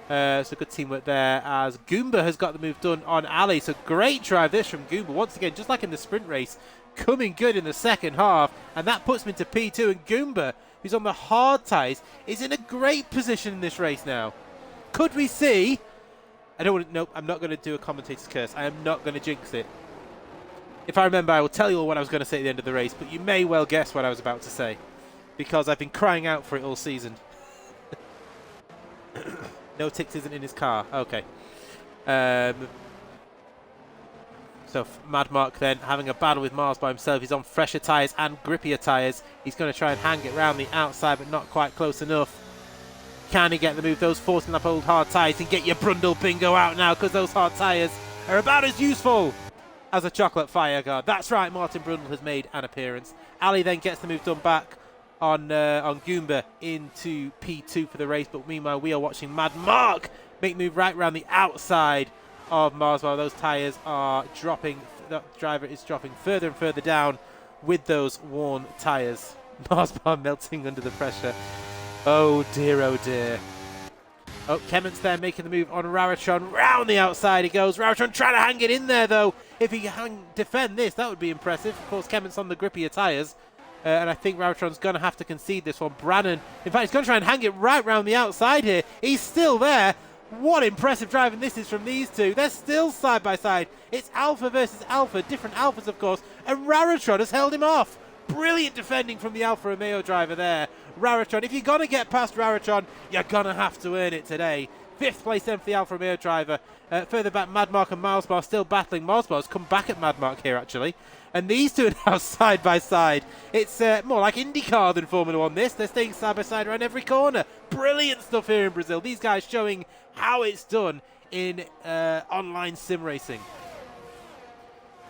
So good teamwork there as Goomba has got the move done on Ali. So great drive this from Goomba. Once again, just like in the sprint race, coming good in the second half. And that puts him into P2. And Goomba, who's on the hard tyres, is in a great position in this race now. Could we see... Nope, I'm not going to do a commentator's curse. I am not going to jinx it. If I remember, I will tell you all what I was going to say at the end of the race. But you may well guess what I was about to say. Because I've been crying out for it all season. No Tix isn't in his car. Okay. So Mad Mark then having a battle with Mars by himself. He's on fresher tyres and grippier tyres. He's going to try and hang it round the outside, but not quite close enough. Can he get the move? Those 14-lap old hard tyres, and get your Brundle bingo out now, because those hard tyres are about as useful as a chocolate fire guard. That's right, Martin Brundle has made an appearance. Ali then gets the move done back on Goomba into P2 for the race, but meanwhile we are watching Mad Mark make move right around the outside of Mars while those tyres are dropping. The driver is dropping further and further down with those worn tyres. Mars bar melting under the pressure. Oh dear, oh dear. Oh, Kemmets there making the move on Raritron. Round the outside he goes. Raritron trying to hang it in there though. If he can defend this, that would be impressive. Of course, Kemmets on the grippier tyres. And I think Raritron's going to have to concede this one. Brannon, in fact, he's going to try and hang it right round the outside here. He's still there. What impressive driving this is from these two. They're still side by side. It's Alpha versus Alpha, different Alphas, of course. And Raritron has held him off. Brilliant defending from the Alfa Romeo driver there. Raritron, if you're going to get past Raritron, you're going to have to earn it today. 5th place then for the Alfa Romeo driver. Further back, Mad Mark and Milesbar still battling. Milesbar's come back at Mad Mark here, actually. And these two are now side by side. It's more like IndyCar than Formula 1 this. They're staying side by side around every corner. Brilliant stuff here in Brazil. These guys showing how it's done in online sim racing.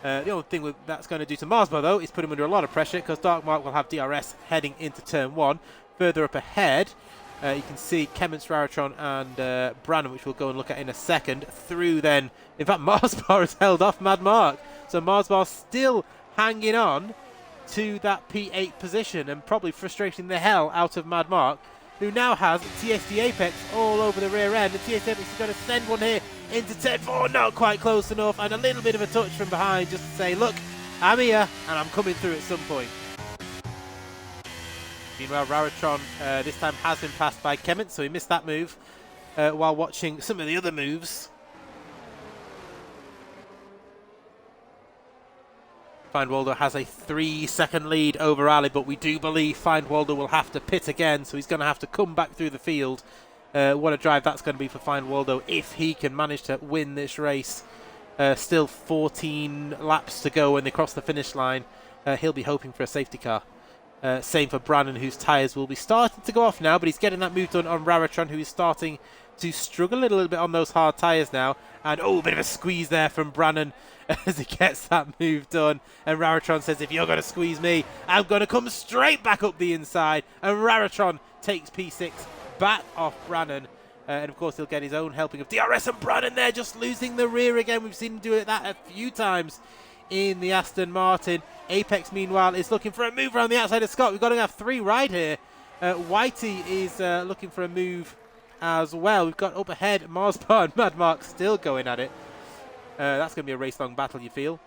The only thing that's going to do to Marsbar, though, is put him under a lot of pressure because Dark Mark will have DRS heading into turn 1. Further up ahead, you can see Kemmets, Raritron and Brannon, which we'll go and look at in a second. Through then, in fact, Marsbar has held off Mad Mark. So Marsbar still hanging on to that P8 position and probably frustrating the hell out of Mad Mark, who now has TSD Apex all over the rear end. The TSD Apex is going to send one here into 10-4, not quite close enough, and a little bit of a touch from behind just to say, look, I'm here and I'm coming through at some point. Meanwhile, Raritron this time has been passed by Kemmets, so he missed that move. while watching some of the other moves. Feinwalder has a 3-second lead over Ali, but we do believe Feinwalder will have to pit again, so he's going to have to come back through the field. What a drive that's going to be for Feinwalder if he can manage to win this race. Still 14 laps to go when they cross the finish line. He'll be hoping for a safety car. Same for Brannon, whose tyres will be starting to go off now, but he's getting that move done on Raratron, who is starting to struggle a little bit on those hard tyres now. And a bit of a squeeze there from Brannon as he gets that move done. And Raratron says, if you're going to squeeze me, I'm going to come straight back up the inside. And Raratron takes P6 back off Brannon. And of course, he'll get his own helping of DRS, and Brannon there just losing the rear again. We've seen him do that a few times in the Aston Martin. Apex, meanwhile, is looking for a move around the outside of Scott. We've got to have 3 right here. Whitey is looking for a move as well. We've got up ahead Marsbar and Mad Mark still going at it. That's going to be a race-long battle, you feel.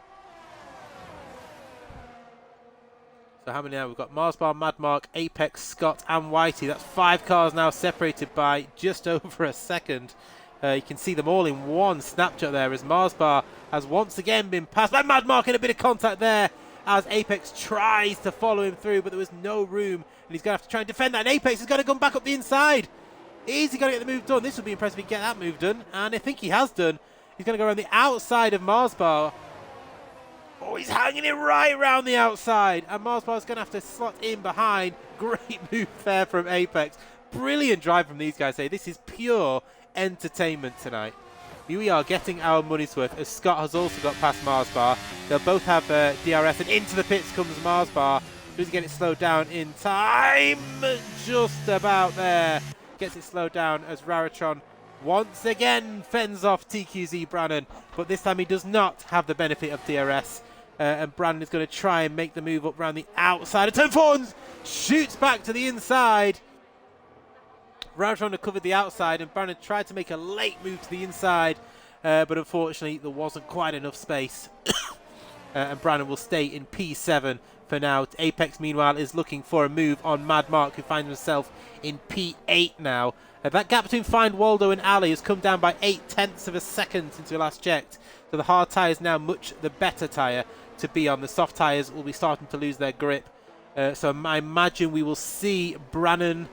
So how many now? We've got Marsbar, Mad Mark, Apex, Scott and Whitey. That's 5 cars now separated by just over a second. You can see them all in one snapshot there as Marsbar has once again been passed by Mad Mark, and a bit of contact there as Apex tries to follow him through, but there was no room, and he's going to have to try and defend that, and Apex is going to come back up the inside. Is he going to get the move done? This would be impressive if he can get that move done, and I think he has done. He's going to go around the outside of Marsbar. Oh, he's hanging it right around the outside, and Marsbar's going to have to slot in behind. Great move there from Apex. Brilliant drive from these guys here. This is pure entertainment tonight. We are getting our money's worth, as Scott has also got past Marsbar. They'll both have DRS, and into the pits comes Marsbar. Does he get it slowed down in time? Just about there. Gets it slowed down as Raratron once again fends off TQZ Brannon, but this time he does not have the benefit of DRS. And Brannon is going to try and make the move up around the outside of turn 4 and shoots back to the inside. Raratron had covered the outside, and Brannon tried to make a late move to the inside, but unfortunately there wasn't quite enough space. And Brannon will stay in P7 for now. Apex, meanwhile, is looking for a move on Mad Mark, who finds himself in P8 now. That gap between Feinwalder and Ali has come down by 0.8 of a second since we last checked. So the hard tyre is now much the better tyre to be on. The soft tyres will be starting to lose their grip. So I imagine we will see Brannon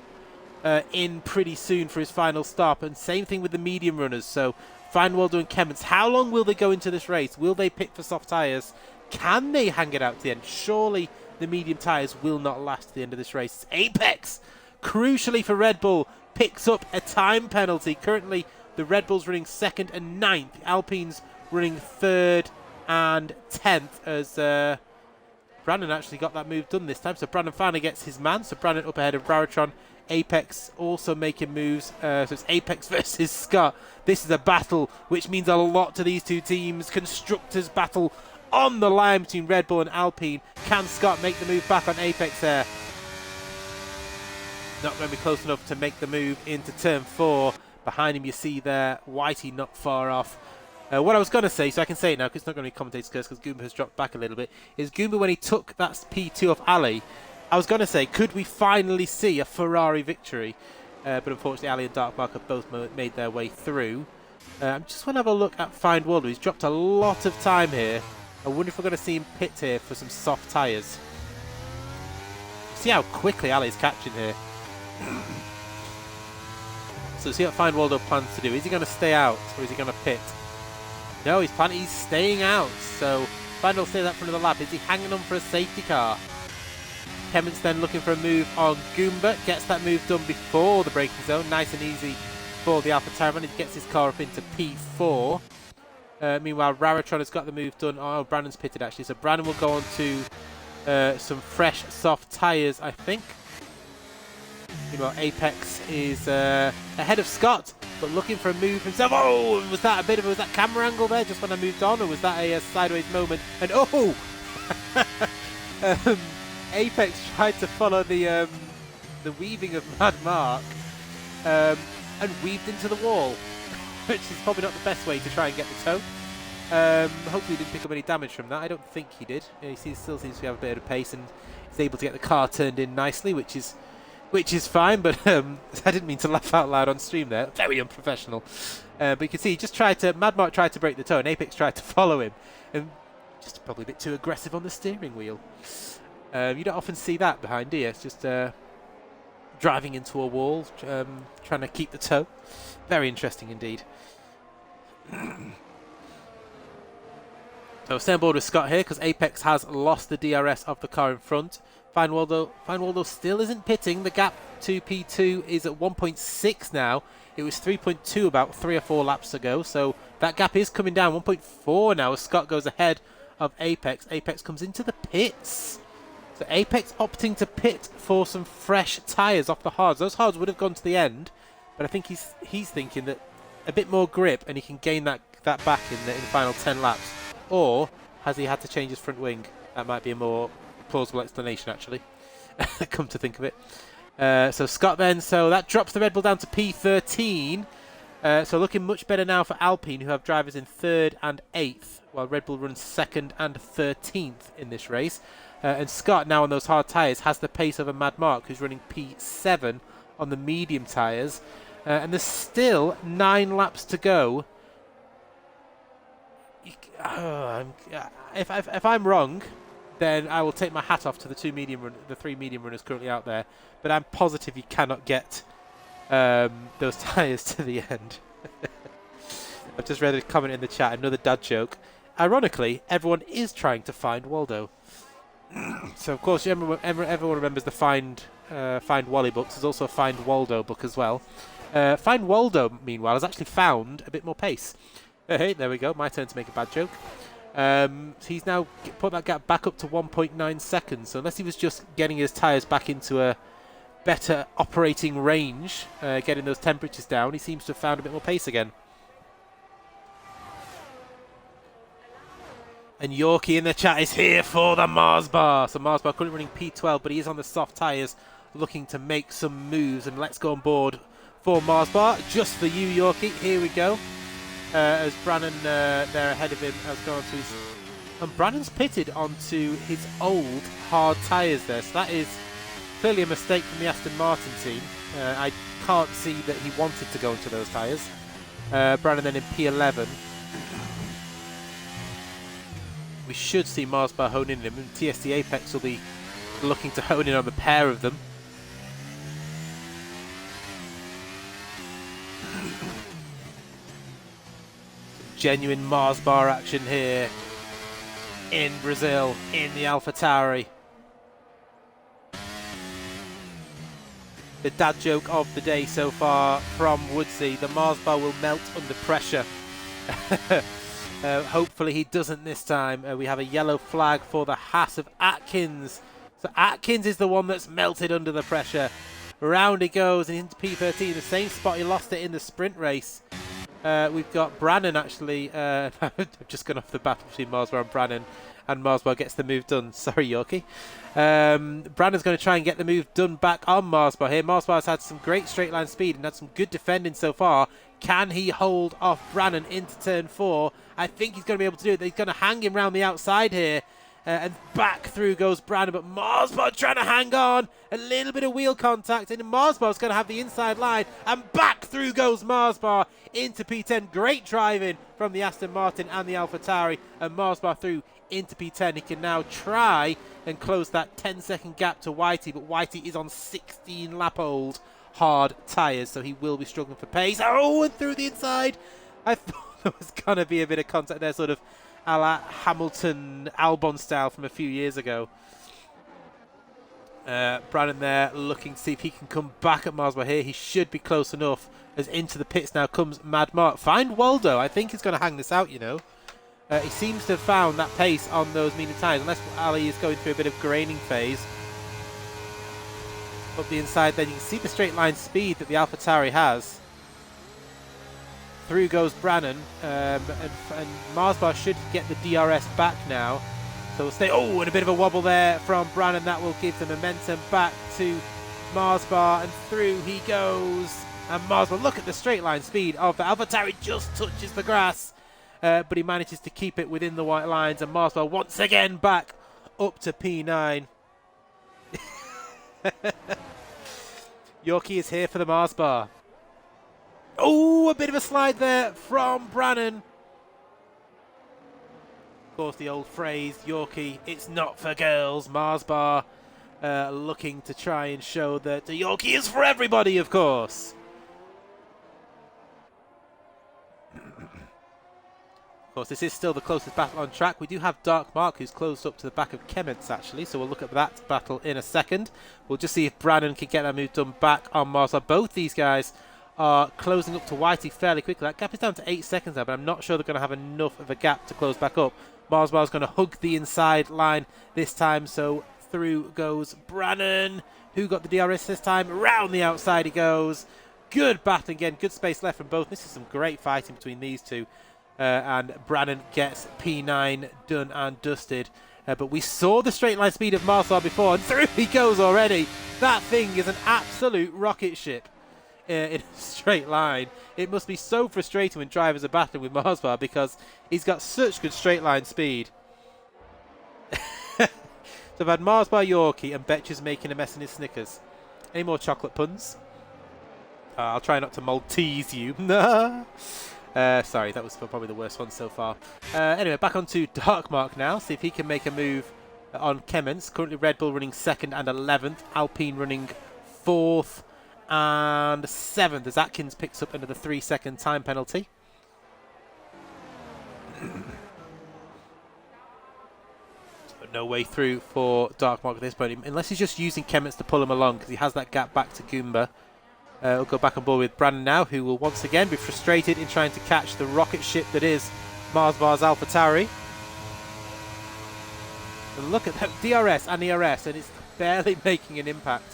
in pretty soon for his final stop. And same thing with the medium runners. So Feinwalder and Kemmons, how long will they go into this race? Will they pick for soft tyres? Can they hang it out to the end? Surely the medium tyres will not last to the end of this race. Apex, crucially for Red Bull, picks up a time penalty. Currently, the Red Bull's running 2nd and 9th. Alpine's running 3rd and 10th as Brannon actually got that move done this time. So Brannon finally gets his man. So Brannon up ahead of Raratron. Apex also making moves. So it's Apex versus Scott. This is a battle which means a lot to these two teams. Constructors battle on the line between Red Bull and Alpine. Can Scott make the move back on Apex there? Not going to be close enough to make the move into turn 4. Behind him you see there Whitey not far off. What I was going to say, so I can say it now because it's not going to be commentator's curse because Goomba has dropped back a little bit, is Goomba, when he took that P2 off Ali, I was going to say, could we finally see a Ferrari victory? But unfortunately Ali and Dark Mark have both made their way through. I just want to have a look at Feinwalder. He's dropped a lot of time here. I wonder if we're going to see him pit here for some soft tyres. See how quickly Ali's catching here. So see what Feinwalder plans to do. Is he going to stay out or is he going to pit? No, he's staying out. So Feinwalder stays out for another lap. Is he hanging on for a safety car? Kemmons then looking for a move on Goomba. Gets that move done before the braking zone. Nice and easy for the Alpha Tyrant. He gets his car up into P4. Meanwhile, Raratron has got the move done. Oh, Brandon's pitted actually. So Brandon will go on to some fresh soft tyres, I think. Meanwhile, Apex is ahead of Scott, but looking for a move himself. Oh, was that that camera angle there just when I moved on, or was that a sideways moment? And oh, Apex tried to follow the weaving of Mad Mark and weaved into the wall, which is probably not the best way to try and get the toe. Hopefully he didn't pick up any damage from that. I don't think he did. He still seems to have a bit of pace and is able to get the car turned in nicely, which is which is fine, but I didn't mean to laugh out loud on stream there. Very unprofessional. But you can see he just tried to, Mad Mark tried to break the toe, and Apex tried to follow him. And just probably a bit too aggressive on the steering wheel. You don't often see that behind, do you? It's just driving into a wall, trying to keep the toe. Very interesting indeed. So stay on board with Scott here, because Apex has lost the DRS of the car in front. Fine Waldo still isn't pitting. The gap to P2 is at 1.6 now. It was 3.2 about 3 or 4 laps ago, so that gap is coming down. 1.4 now as Scott goes ahead of Apex. Apex comes into the pits. So Apex opting to pit for some fresh tyres off the hards. Those hards would have gone to the end, but I think he's thinking that a bit more grip and he can gain that back in the final 10 laps. Or has he had to change his front wing? That might be a more plausible explanation, actually. Come to think of it. So Scott then, so that drops the Red Bull down to P13. So looking much better now for Alpine, who have drivers in 3rd and 8th, while Red Bull runs 2nd and 13th in this race. And Scott, now on those hard tyres, has the pace of a Mad Mark, who's running P7 on the medium tyres. And there's still 9 laps to go. If I'm wrong, then I will take my hat off to the 3 medium runners currently out there. But I'm positive you cannot get those tyres to the end. I've just read a comment in the chat, another dad joke. Ironically, everyone is trying to find Waldo. So of course, everyone remembers the Find Wally books. There's also a Find Waldo book as well. Find Waldo, meanwhile, has actually found a bit more pace. Hey, there we go. My turn to make a bad joke. He's now put that gap back up to 1.9 seconds. So unless he was just getting his tyres back into a better operating range, getting those temperatures down, he seems to have found a bit more pace again. And Yorkie in the chat is here for the Mars Bar. So Mars Bar currently running P12, but he is on the soft tyres looking to make some moves. And let's go on board for Mars Bar. Just for you, Yorkie. Here we go. As Brannon there ahead of him has gone to his... And Brannon's pitted onto his old hard tyres there. So that is clearly a mistake from the Aston Martin team. I can't see that he wanted to go into those tyres. Brannon then in P11. We should see Mars Bar hone in him, and TSD Apex will be looking to hone in on the pair of them. Genuine Mars Bar action here in Brazil, in the AlphaTauri. The dad joke of the day so far from Woodsy: the Mars Bar will melt under pressure. Hopefully he doesn't this time. We have a yellow flag for the Haas of Atkins. So Atkins is the one that's melted under the pressure. Round he goes and into P13, the same spot he lost it in the sprint race. We've got Brannon actually. I've just gone off the battle between Marsbar and Brannon, and Marsbar gets the move done. Sorry, Yorkie. Brannon's going to try and get the move done back on Marsbar here. Marsbar's had some great straight line speed and had some good defending so far. Can he hold off Brannon into turn 4? I think he's going to be able to do it. He's going to hang him round the outside here. And back through goes Brannon, but Marsbar trying to hang on. A little bit of wheel contact, and Marsbar's going to have the inside line. And back through goes Marsbar into P10. Great driving from the Aston Martin and the AlphaTauri. And Marsbar through into P10. He can now try and close that 10-second gap to Whitey, but Whitey is on 16-lap-old hard tyres, so he will be struggling for pace. Oh, and through the inside. I thought there was going to be a bit of contact there, sort of a la Hamilton Albon style from a few years ago. Brannon there looking to see if he can come back at Marsbar here. He should be close enough, as into the pits now comes Mad Mark. Find Waldo. I think he's going to hang this out, you know. He seems to have found that pace on those medium tyres, unless Ali is going through a bit of graining phase. Up the inside, then you can see the straight line speed that the AlphaTauri has. Through goes Brannon, and Marsbar should get the DRS back now. So we'll stay. Oh, and a bit of a wobble there from Brannon. That will give the momentum back to Marsbar, and through he goes. And Marsbar, look at the straight line speed of the AlphaTauri, just touches the grass, but he manages to keep it within the white lines. And Marsbar once again back up to P9. Yorkie is here for the Mars bar. Oh, a bit of a slide there from Brannan. Of course, the old phrase, Yorkie, it's not for girls. Mars bar looking to try and show that the Yorkie is for everybody, of course. Of course, this is still the closest battle on track. We do have Dark Mark, who's closed up to the back of Kemence, actually, so we'll look at that battle in a second. We'll just see if Brannan can get that move done back on Mars. Both these guys are closing up to Whitey fairly quickly. That gap is down to 8 seconds now, but I'm not sure they're going to have enough of a gap to close back up. Mars Bar is going to hug the inside line this time, so through goes Brannan, who got the DRS this time. Around the outside he goes. Good battle again, good space left from both. This is some great fighting between these two. And Brannan gets P9 done and dusted. But we saw the straight line speed of Mars Bar before, and through he goes already. That thing is an absolute rocket ship in a straight line. It must be so frustrating when drivers are battling with Mars Bar because he's got such good straight line speed. So I've had Mars Bar Yorkie and Betcher's making a mess in his Snickers. Any more chocolate puns? I'll try not to Maltese you. Sorry, that was probably the worst one so far. Anyway, back onto Darkmark now. See if he can make a move on Kemence. Currently Red Bull running 2nd and 11th. Alpine running 4th and 7th as Atkins picks up another 3-second time penalty. But no way through for Darkmark at this point, unless he's just using Kemence to pull him along because he has that gap back to Goomba. We'll go back on board with Brannan now, who will once again be frustrated in trying to catch the rocket ship that is Mars Bar's AlphaTauri. And look at that DRS and ERS, and it's barely making an impact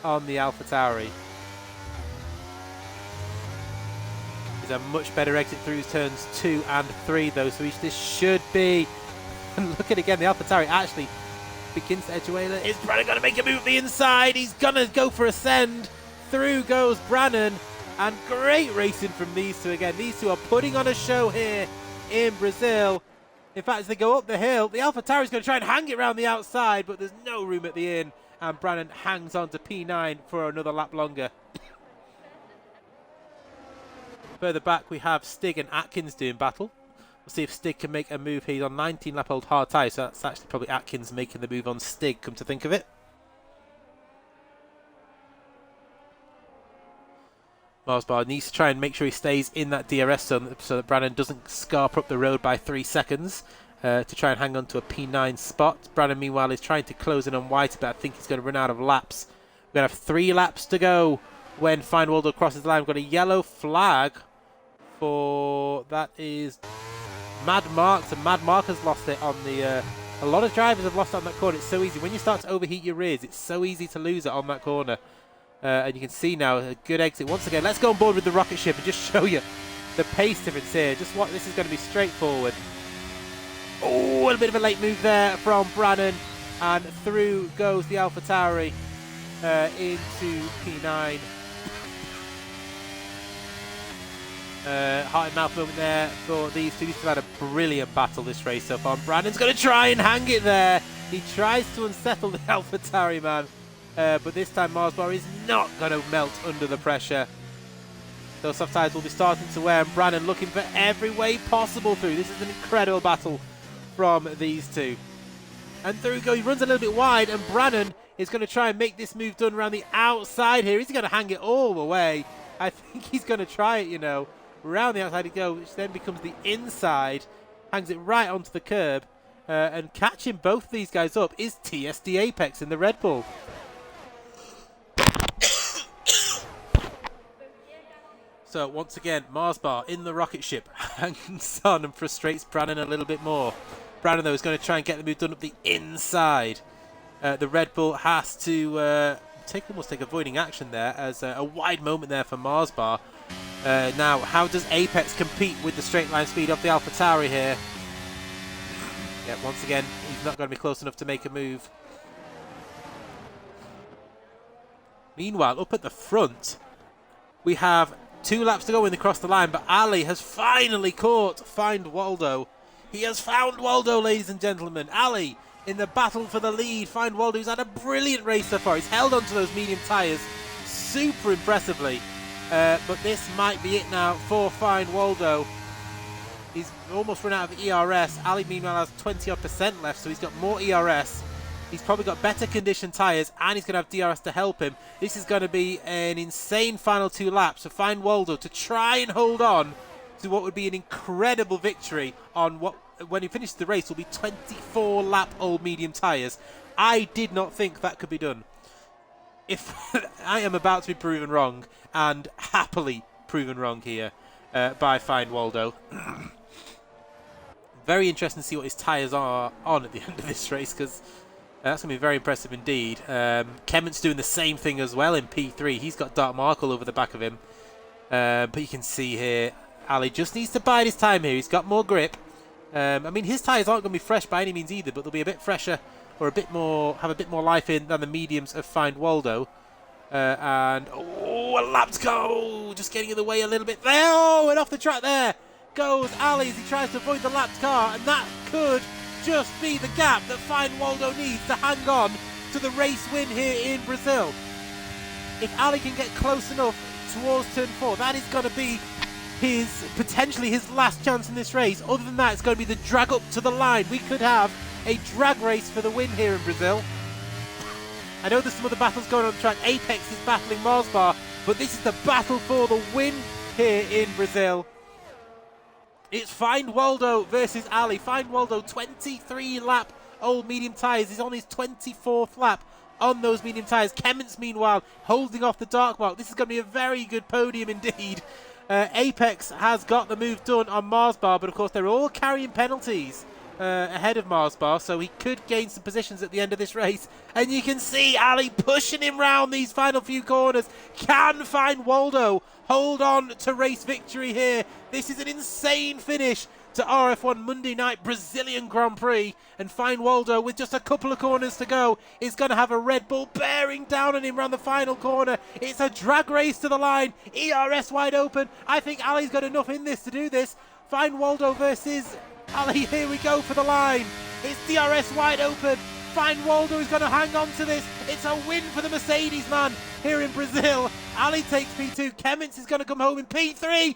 on the AlphaTauri. There's a much better exit through turns 2 and 3, though, so this should be... And look at it again, the AlphaTauri actually begins to edge away. Is Brannan going to make a move the inside? He's going to go for a send. Through goes Brannan, and great racing from these two again. These two are putting on a show here in Brazil. In fact, as they go up the hill, the AlphaTauri is going to try and hang it around the outside, but there's no room at the inn, and Brannan hangs on to P9 for another lap longer. Further back, we have Stig and Atkins doing battle. We'll see if Stig can make a move here. He's on 19-lap-old hard tyres, so that's actually probably Atkins making the move on Stig, come to think of it. Mars Bar needs to try and make sure he stays in that DRS zone so that Brannan doesn't scarper up the road by 3 seconds to try and hang on to a P9 spot. Brannan, meanwhile, is trying to close in on White, but I think he's going to run out of laps. We're going to have 3 laps to go when Feinwalder crosses the line. We've got a yellow flag for... that is Mad Mark. So Mad Mark has lost it on the... a lot of drivers have lost it on that corner. It's so easy. When you start to overheat your rears, it's so easy to lose it on that corner. And you can see now a good exit once again. Let's go on board with the rocket ship and just show you the pace difference here. Just what this is going to be straightforward. Oh, a little bit of a late move there from Brannan, and through goes the AlphaTauri into P9. Heart and mouth moment there for these two. These two have had a brilliant battle this race so far. Brannan's going to try and hang it there. He tries to unsettle the AlphaTauri man. But this time Mars Bar is not going to melt under the pressure. Those soft tyres will be starting to wear, and Brannan looking for every way possible through. This is an incredible battle from these two. And through he goes. He runs a little bit wide, and Brannan is going to try and make this move done around the outside here. Is he going to hang it all the way? I think he's going to try it, you know. Around the outside he goes, which then becomes the inside. Hangs it right onto the curb. And catching both these guys up is TSD Apex in the Red Bull. So once again, Mars Bar in the rocket ship hangs on and frustrates Brannan a little bit more. Brannan, though, is going to try and get the move done up the inside. The Red Bull has to almost take avoiding action there, as a wide moment there for Mars Bar. Now, how does Apex compete with the straight line speed of the AlphaTauri here? Yeah, once again, he's not going to be close enough to make a move. Meanwhile, up at the front, we have 2 laps to go when they cross the line, but Ali has finally caught Find Waldo. He has found Waldo, ladies and gentlemen. Ali in the battle for the lead. Find Waldo, who's had a brilliant race so far. He's held onto those medium tyres super impressively. But this might be it now for Fine Waldo. He's almost run out of ERS. Ali, meanwhile, has 20-odd% left, so he's got more ERS. He's probably got better conditioned tyres, and he's going to have DRS to help him. This is going to be an insane final 2 laps for Fine Waldo to try and hold on to what would be an incredible victory on what, when he finishes the race, will be 24-lap old medium tyres. I did not think that could be done. If I am about to be proven wrong, and happily proven wrong here by Fine Waldo. Very interesting to see what his tyres are on at the end of this race, because that's going to be very impressive indeed. Kement's doing the same thing as well in P3. He's got dark mark all over the back of him. But you can see here, Ali just needs to bide his time here. He's got more grip. I mean, his tyres aren't going to be fresh by any means either, but they'll be a bit fresher or a bit more, have a bit more life in than the mediums of Fine Waldo. And, oh, a lap to go! Just getting in the way a little bit there. Oh, and off the track there goes Ali as he tries to avoid the lapped car, and that could just be the gap that Fine Waldo needs to hang on to the race win here in Brazil. If Ali can get close enough towards turn 4, that is going to be potentially his last chance in this race. Other than that, it's going to be the drag up to the line. We could have a drag race for the win here in Brazil. I know there's some other battles going on the track. Apex is battling Mars Bar, but this is the battle for the win here in Brazil. It's Fine Waldo versus Ali. Fine Waldo, 23-lap old medium tyres. He's on his 24th lap on those medium tyres. Kement's, meanwhile, holding off the dark mark. This is going to be a very good podium indeed. Apex has got the move done on Mars Bar, but of course they're all carrying penalties ahead of Mars Bar, so he could gain some positions at the end of this race. And you can see Ali pushing him round these final few corners. Can Fine Waldo hold on to race victory here? This is an insane finish to RRF1 Monday Night Brazilian Grand Prix, and Fine Waldo, with just a couple of corners to go, is going to have a Red Bull bearing down on him around the final corner. It's a drag race to the line, ERS wide open. I think Ali's got enough in this to do this. Fine Waldo versus Ali, here we go for the line. It's DRS wide open. Fine Waldo is going to hang on to this. It's a win for the Mercedes man here in Brazil. Ali takes P2. Kements is going to come home in P3.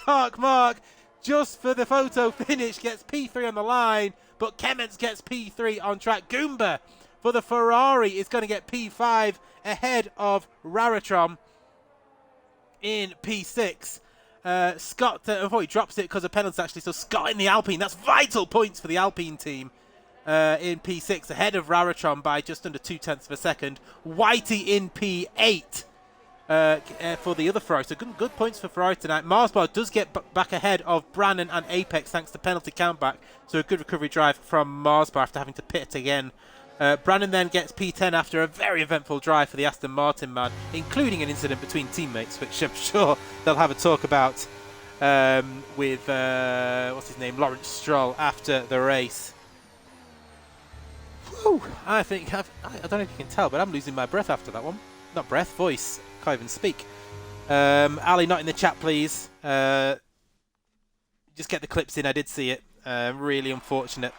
Dark Mark, just for the photo finish, gets P3 on the line, but Kements gets P3 on track. Goomba for the Ferrari is going to get P5 ahead of Raratron in P6. Scott, he drops it because of penalties actually, so Scott in the Alpine, that's vital points for the Alpine team in P6, ahead of Raratron by just under 0.2 of a second. Whitey in P8 for the other Ferrari, so good points for Ferrari tonight. Marsbar does get back ahead of Brannon and Apex thanks to penalty countback, so a good recovery drive from Marsbar after having to pit again. Brannon then gets P10 after a very eventful drive for the Aston Martin man, including an incident between teammates, which I'm sure they'll have a talk about with, what's his name, Lawrence Stroll after the race. Whew, I think, I don't know if you can tell, but I'm losing my breath after that one. Not breath, voice. Can't even speak. Ali, not in the chat, please. Just get the clips in, I did see it. Really unfortunate.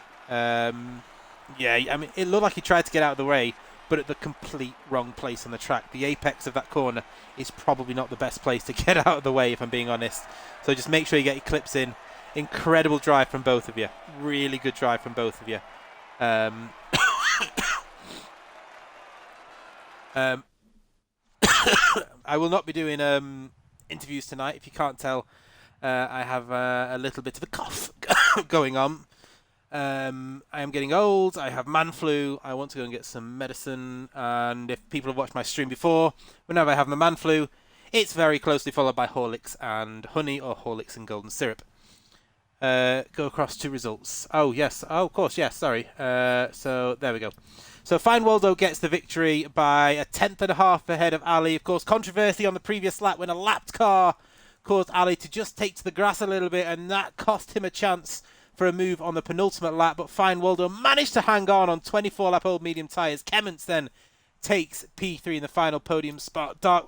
Yeah, I mean, it looked like he tried to get out of the way, but at the complete wrong place on the track. The apex of that corner is probably not the best place to get out of the way, if I'm being honest. So just make sure you get your clips in. Incredible drive from both of you. Really good drive from both of you. I will not be doing interviews tonight. If you can't tell, I have a little bit of a cough going on. I am getting old, I have man flu, I want to go and get some medicine, and if people have watched my stream before, whenever I have my man flu, it's very closely followed by Horlicks and honey, or Horlicks and golden syrup. Go across to results. Oh, yes, oh, of course, yes, sorry. So, there we go. So, Fine Waldo gets the victory by 1/10.5 ahead of Ali. Of course, controversy on the previous lap when a lapped car caused Ali to just take to the grass a little bit, and that cost him a chance for a move on the penultimate lap, but Fine Waldo managed to hang on 24-lap old medium tyres. Kements then takes P3 in the final podium spot. Dark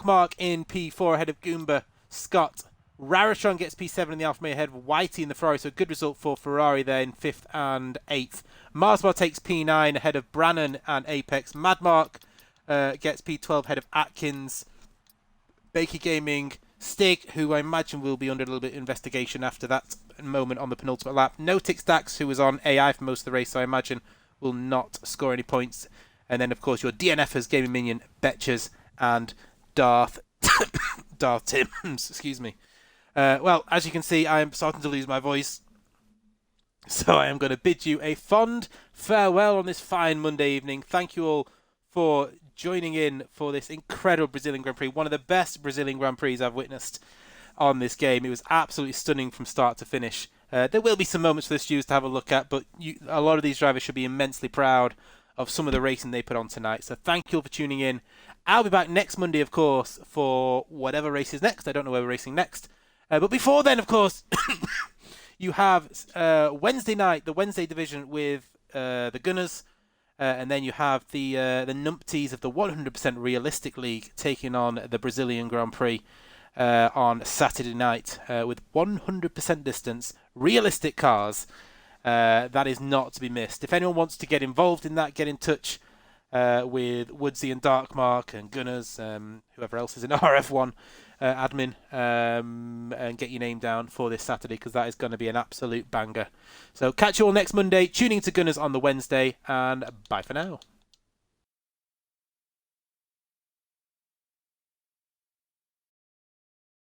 Mark in P4 ahead of Goomba. Scott. Raratron gets P7 in the Alfa Romeo ahead of Whitey in the Ferrari, so a good result for Ferrari there in 5th and 8th. Marsbar takes P9 ahead of Brannon and Apex. Madmark gets P12 ahead of Atkins. Baker Gaming, Stig, who I imagine will be under a little bit of investigation after that moment on the penultimate lap. Notix Dax, who was on AI for most of the race, so I imagine will not score any points. And then, of course, your DNFers, Gaming Minion, Betchers, and Darth Timms. Excuse me. Well, as you can see, I am starting to lose my voice. So I am going to bid you a fond farewell on this fine Monday evening. Thank you all for joining in for this incredible Brazilian Grand Prix. One of the best Brazilian Grand Prix I've witnessed on this game. It was absolutely stunning from start to finish. There will be some moments for the stewards to have a look at, but a lot of these drivers should be immensely proud of some of the racing they put on tonight. So thank you all for tuning in. I'll be back next Monday, of course, for whatever race is next. I don't know where we're racing next. But before then, of course, you have Wednesday night, the Wednesday division with the Gunners. And then you have the numpties of the 100% Realistic League taking on the Brazilian Grand Prix on Saturday night with 100% distance, realistic cars. That is not to be missed. If anyone wants to get involved in that, get in touch with Woodsy and Darkmark and Gunners, whoever else is in RRF1 admin, and get your name down for this Saturday, because that is going to be an absolute banger. So catch you all next Monday, tuning to Gunners on the Wednesday, and bye for now.